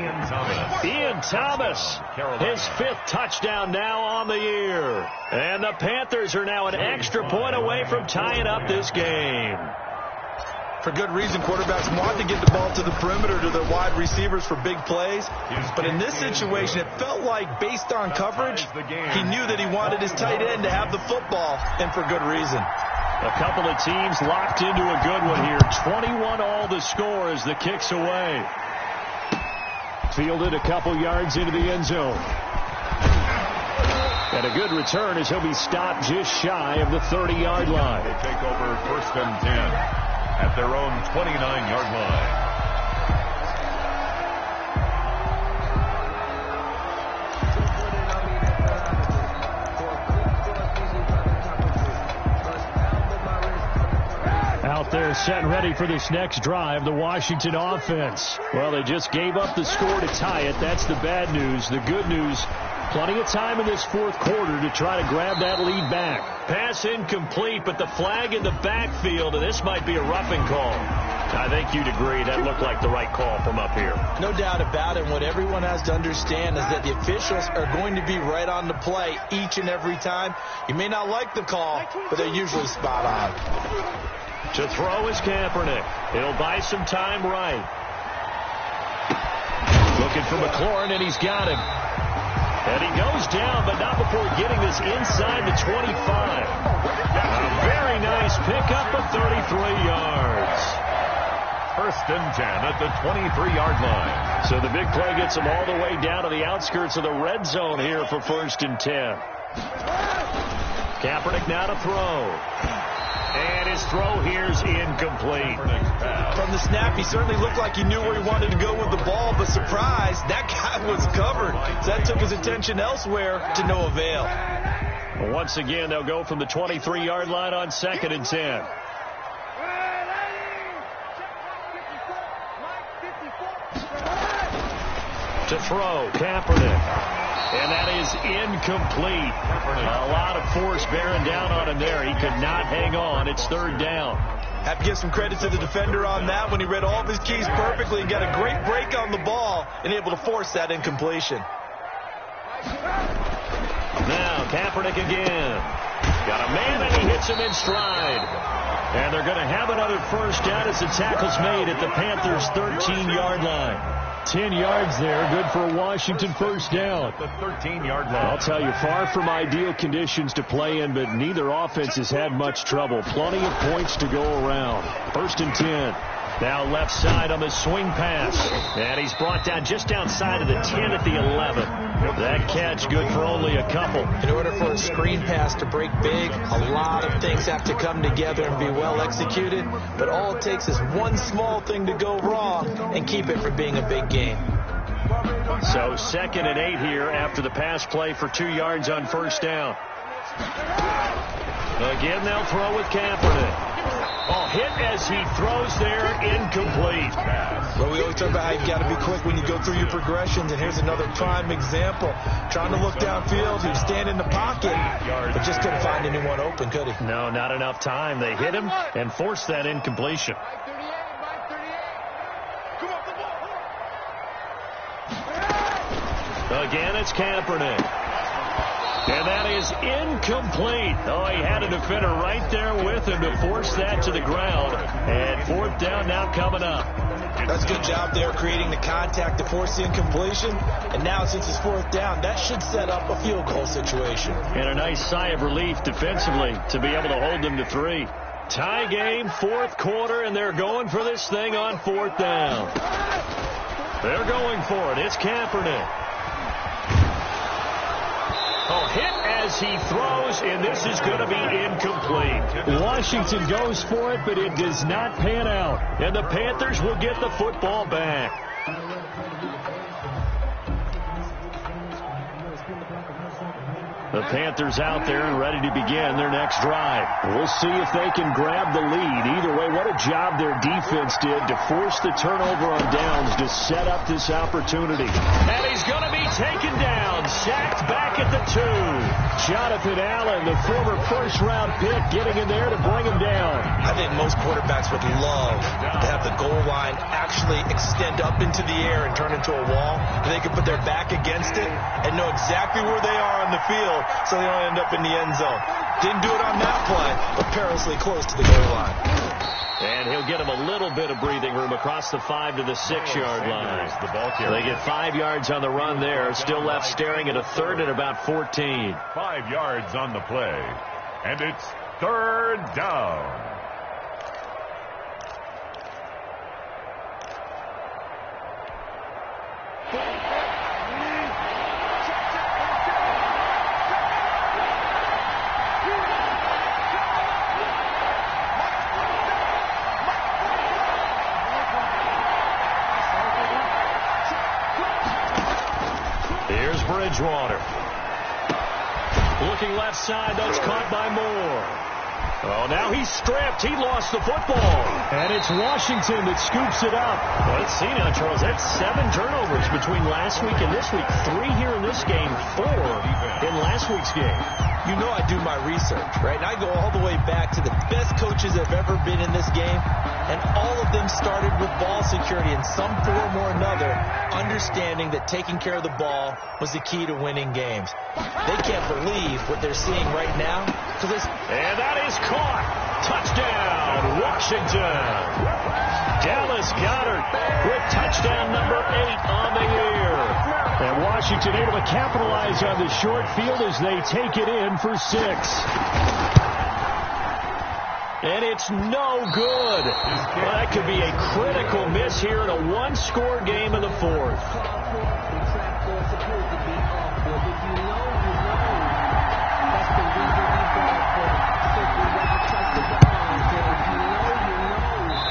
Ian Thomas, his 5th touchdown now on the year. And the Panthers are now an extra point away from tying up this game. For good reason, quarterbacks want to get the ball to the perimeter to their wide receivers for big plays. But in this situation, it felt like, based on coverage, he knew that he wanted his tight end to have the football, and for good reason. A couple of teams locked into a good one here. 21-all the score as the kick's away. Fielded a couple yards into the end zone. And a good return as he'll be stopped just shy of the 30-yard line. They take over 1st and 10. At their own 29-yard line. Out there set and ready for this next drive, the Washington offense. Well, they just gave up the score to tie it. That's the bad news. The good news, plenty of time in this 4th quarter to try to grab that lead back. Pass incomplete, but the flag in the backfield, and this might be a roughing call. I think you'd agree that looked like the right call from up here. No doubt about it. What everyone has to understand is that the officials are going to be right on the play each and every time. You may not like the call, but they're usually spot on. To throw is Kaepernick. He'll buy some time right. Looking for McLaurin, and he's got him. And he goes down, but not before getting this inside the 25. A very nice pickup of 33 yards. 1st and 10 at the 23-yard line. So the big play gets him all the way down to the outskirts of the red zone here for 1st and 10. Kaepernick now to throw. And his throw here's incomplete. From the snap, he certainly looked like he knew where he wanted to go with the ball, but surprise, that guy was covered. So that took his attention elsewhere to no avail. Once again, they'll go from the 23-yard line on 2nd and 10. To throw, Kaepernick. And that is incomplete. A lot of force bearing down on him there. He could not hang on. It's 3rd down. Have to give some credit to the defender on that when he read all of his keys perfectly and got a great break on the ball and able to force that incompletion. Now, Kaepernick again. Got a man, and he hits him in stride. And they're going to have another first down as the tackle's made at the Panthers' 13-yard line. 10 yards there, good for a Washington first down. The 13-yard line. I'll tell you, far from ideal conditions to play in, but neither offense has had much trouble. Plenty of points to go around. 1st and 10. Now left side on the swing pass. And he's brought down just outside of the 10 at the 11. That catch good for only a couple. In order for a screen pass to break big, a lot of things have to come together and be well executed. But all it takes is one small thing to go wrong and keep it from being a big game. So 2nd and 8 here after the pass play for 2 yards on first down. Again, they'll throw with Kaepernick. Oh, hit as he throws there, incomplete. Well, we always talk about how you've got to be quick when you go through your progressions, and here's another prime example. Trying to look downfield, he was standing in the pocket, but just couldn't find anyone open, could he? No, not enough time. They hit him and forced that incompletion. Again, it's Kaepernick. And that is incomplete. Oh, he had a defender right there with him to force that to the ground. And 4th down now coming up. That's a good job there creating the contact to force the incompletion. And now since it's 4th down, that should set up a field goal situation. And a nice sigh of relief defensively to be able to hold them to 3. Tie game, 4th quarter, and they're going for this thing on 4th down. They're going for it. It's Kaepernick. Oh, hit as he throws, and this is going to be incomplete. Washington goes for it, but it does not pan out. And the Panthers will get the football back. The Panthers out there and ready to begin their next drive. We'll see if they can grab the lead. Either way, what a job their defense did to force the turnover on downs to set up this opportunity. And he's going to be taken down, sacked back at the 2. Jonathan Allen, the former first-round pick, getting in there to bring him down. I think most quarterbacks would love to have the goal line actually extend up into the air and turn into a wall. They can put their back against it and know exactly where they are on the field, so they don't end up in the end zone. Didn't do it on that play, but perilously close to the goal line. And he'll get him a little bit of breathing room across the 5 to the 6-yard line. They get 5 yards on the run there. Still left staring at a 3rd and about 14. 5 yards on the play. And it's 3rd down. Bridgewater. Looking left side, that's caught by Moore. Oh, now he's stripped. He lost the football. And it's Washington that scoops it up. Let's see now, Charles. That's 7 turnovers between last week and this week. 3 here in this game, 4 in last week's game. You know I do my research, right? And I go all the way back to the best coaches that have ever been in this game. And all of them started with ball security in some form or another, understanding that taking care of the ball was the key to winning games. They can't believe what they're seeing right now. And that is caught. Touchdown, Washington. Dallas Goedert with touchdown number 8 on the year. And Washington able to capitalize on the short field as they take it in for 6. And it's no good. Well, that could be a critical miss here in a 1-score game in the 4th.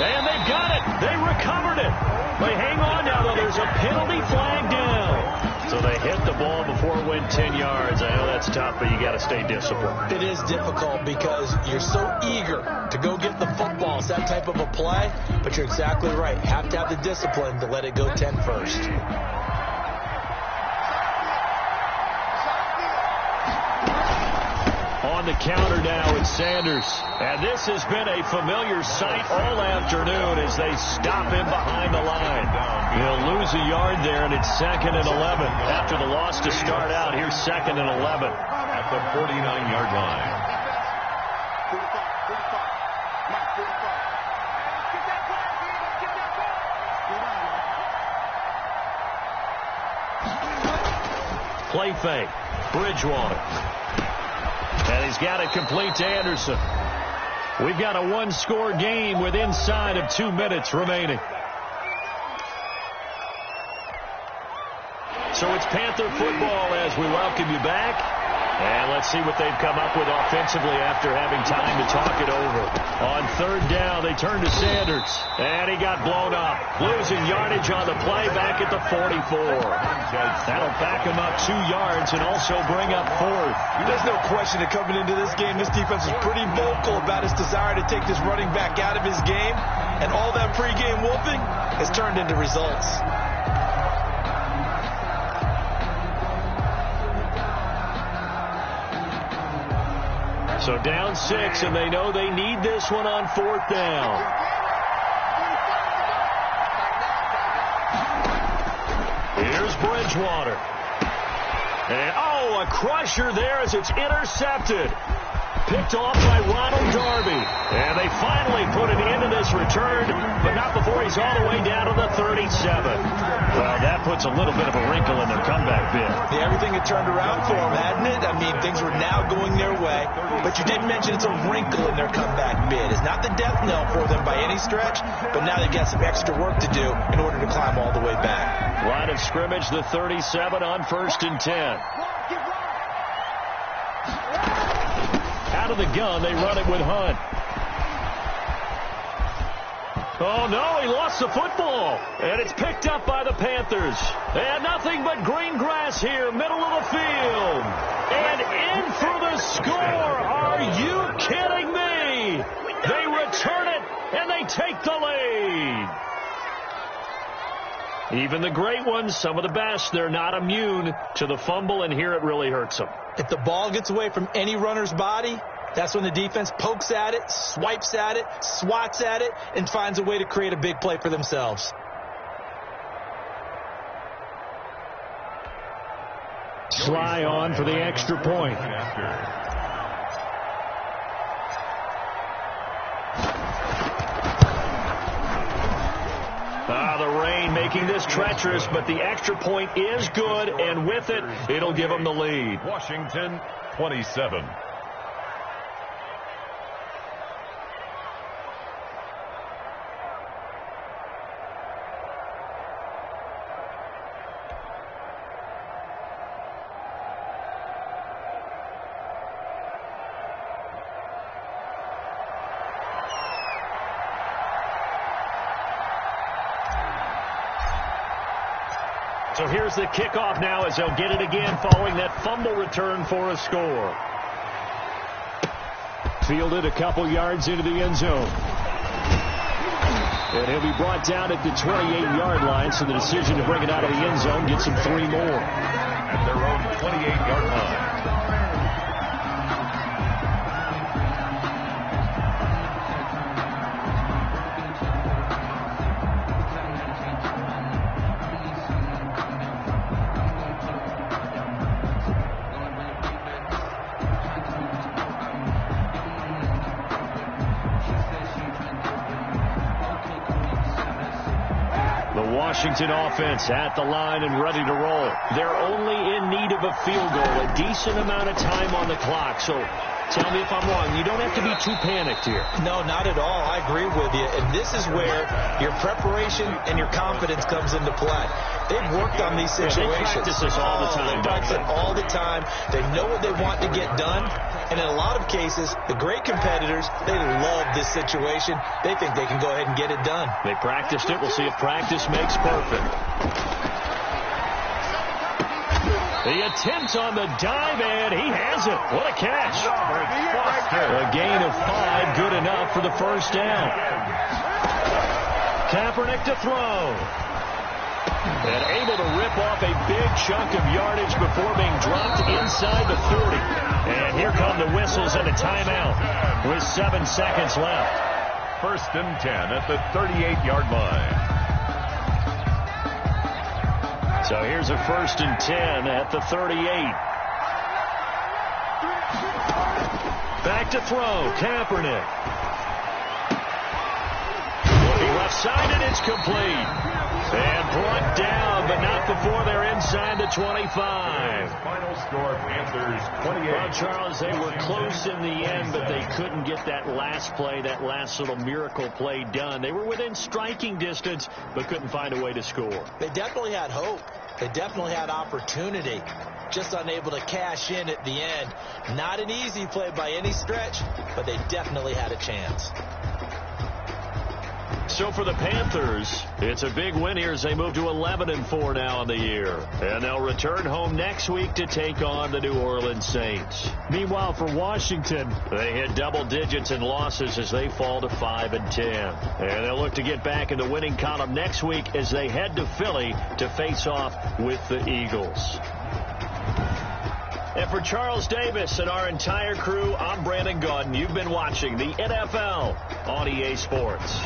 And they've got it. They recovered it. They hang on now, though. There's a penalty flag down. So they hit the ball before it went 10 yards. I know that's tough, but you got to stay disciplined. It is difficult because you're so eager to go get the football. It's that type of a play, but you're exactly right. Have to have the discipline to let it go 10 first. On the counter now, it's Sanders. And this has been a familiar sight all afternoon as they stop him behind the line. He'll lose a yard there, and it's 2nd and 11. After the loss to start out, here's 2nd and 11. At the 49-yard line. Play fake. Bridgewater. And he's got it complete to Anderson. We've got a one-score game with inside of 2 minutes remaining. So it's Panther football as we welcome you back. And let's see what they've come up with offensively after having time to talk it over. On third down, they turn to Sanders. And he got blown up. Losing yardage on the play back at the 44. That'll back him up 2 yards and also bring up 4th. There's no question that coming into this game, this defense is pretty vocal about its desire to take this running back out of his game. And all that pregame whooping has turned into results. So down 6, and they know they need this one on 4th down. Here's Bridgewater. And, a crusher there as it's intercepted. Picked off by Ronald Darby. And they finally put an end to this return, but not before he's all the way down to the 37. Well, that puts a little bit of a wrinkle in their comeback bid. Yeah, everything had turned around for them, hadn't it? I mean, things were now going their way. But you did mention it's a wrinkle in their comeback bid. It's not the death knell for them by any stretch, but now they've got some extra work to do in order to climb all the way back. Line of scrimmage, the 37 on 1st and 10. Out of the gun, they run it with Hunt. Oh, no, he lost the football. And it's picked up by the Panthers. And nothing but green grass here, middle of the field. And in for the score. Are you kidding me? They return it, and they take the lead. Even the great ones, some of the best, they're not immune to the fumble, and here it really hurts them. If the ball gets away from any runner's body, that's when the defense pokes at it, swipes at it, swats at it, and finds a way to create a big play for themselves. Sly on for the extra point. The rain making this treacherous, but the extra point is good, and with it, it'll give them the lead. Washington, 27. So here's the kickoff now as they'll get it again following that fumble return for a score. Fielded a couple yards into the end zone. And he'll be brought down at the 28-yard line, so the decision to bring it out of the end zone gets him 3 more. At their own 28-yard line. Washington offense at the line and ready to roll. They're only in need of a field goal, a decent amount of time on the clock. So tell me if I'm wrong. You don't have to be too panicked here. No, not at all. I agree with you. And this is where your preparation and your confidence comes into play. They've worked on these situations. They practice this all the time. They practice it all the time. They know what they want to get done. And in a lot of cases, the great competitors, they love this situation. They think they can go ahead and get it done. They practiced it. We'll see if practice makes perfect. The attempt on the dive, and he has it. What a catch. A gain of 5, good enough for the first down. Kaepernick to throw. And able to rip off a big chunk of yardage before being dropped inside the 40. And here come the whistles and a timeout with 7 seconds left. 1st and 10 at the 38-yard line. So here's a 1st and 10 at the 38. Back to throw, Kaepernick. Looking left left side, and it's complete. And brought down, but not before they're inside the 25. Final score, Panthers 28. Well, Charles, they were close in the end, but they couldn't get that last play, that last little miracle play done. They were within striking distance, but couldn't find a way to score. They definitely had hope. They definitely had opportunity. Just unable to cash in at the end. Not an easy play by any stretch, but they definitely had a chance. So for the Panthers, it's a big win here as they move to 11-4 now on the year. And they'll return home next week to take on the New Orleans Saints. Meanwhile, for Washington, they hit double digits in losses as they fall to 5-10. And they'll look to get back in the winning column next week as they head to Philly to face off with the Eagles. And for Charles Davis and our entire crew, I'm Brandon Gaudin. You've been watching the NFL on EA Sports.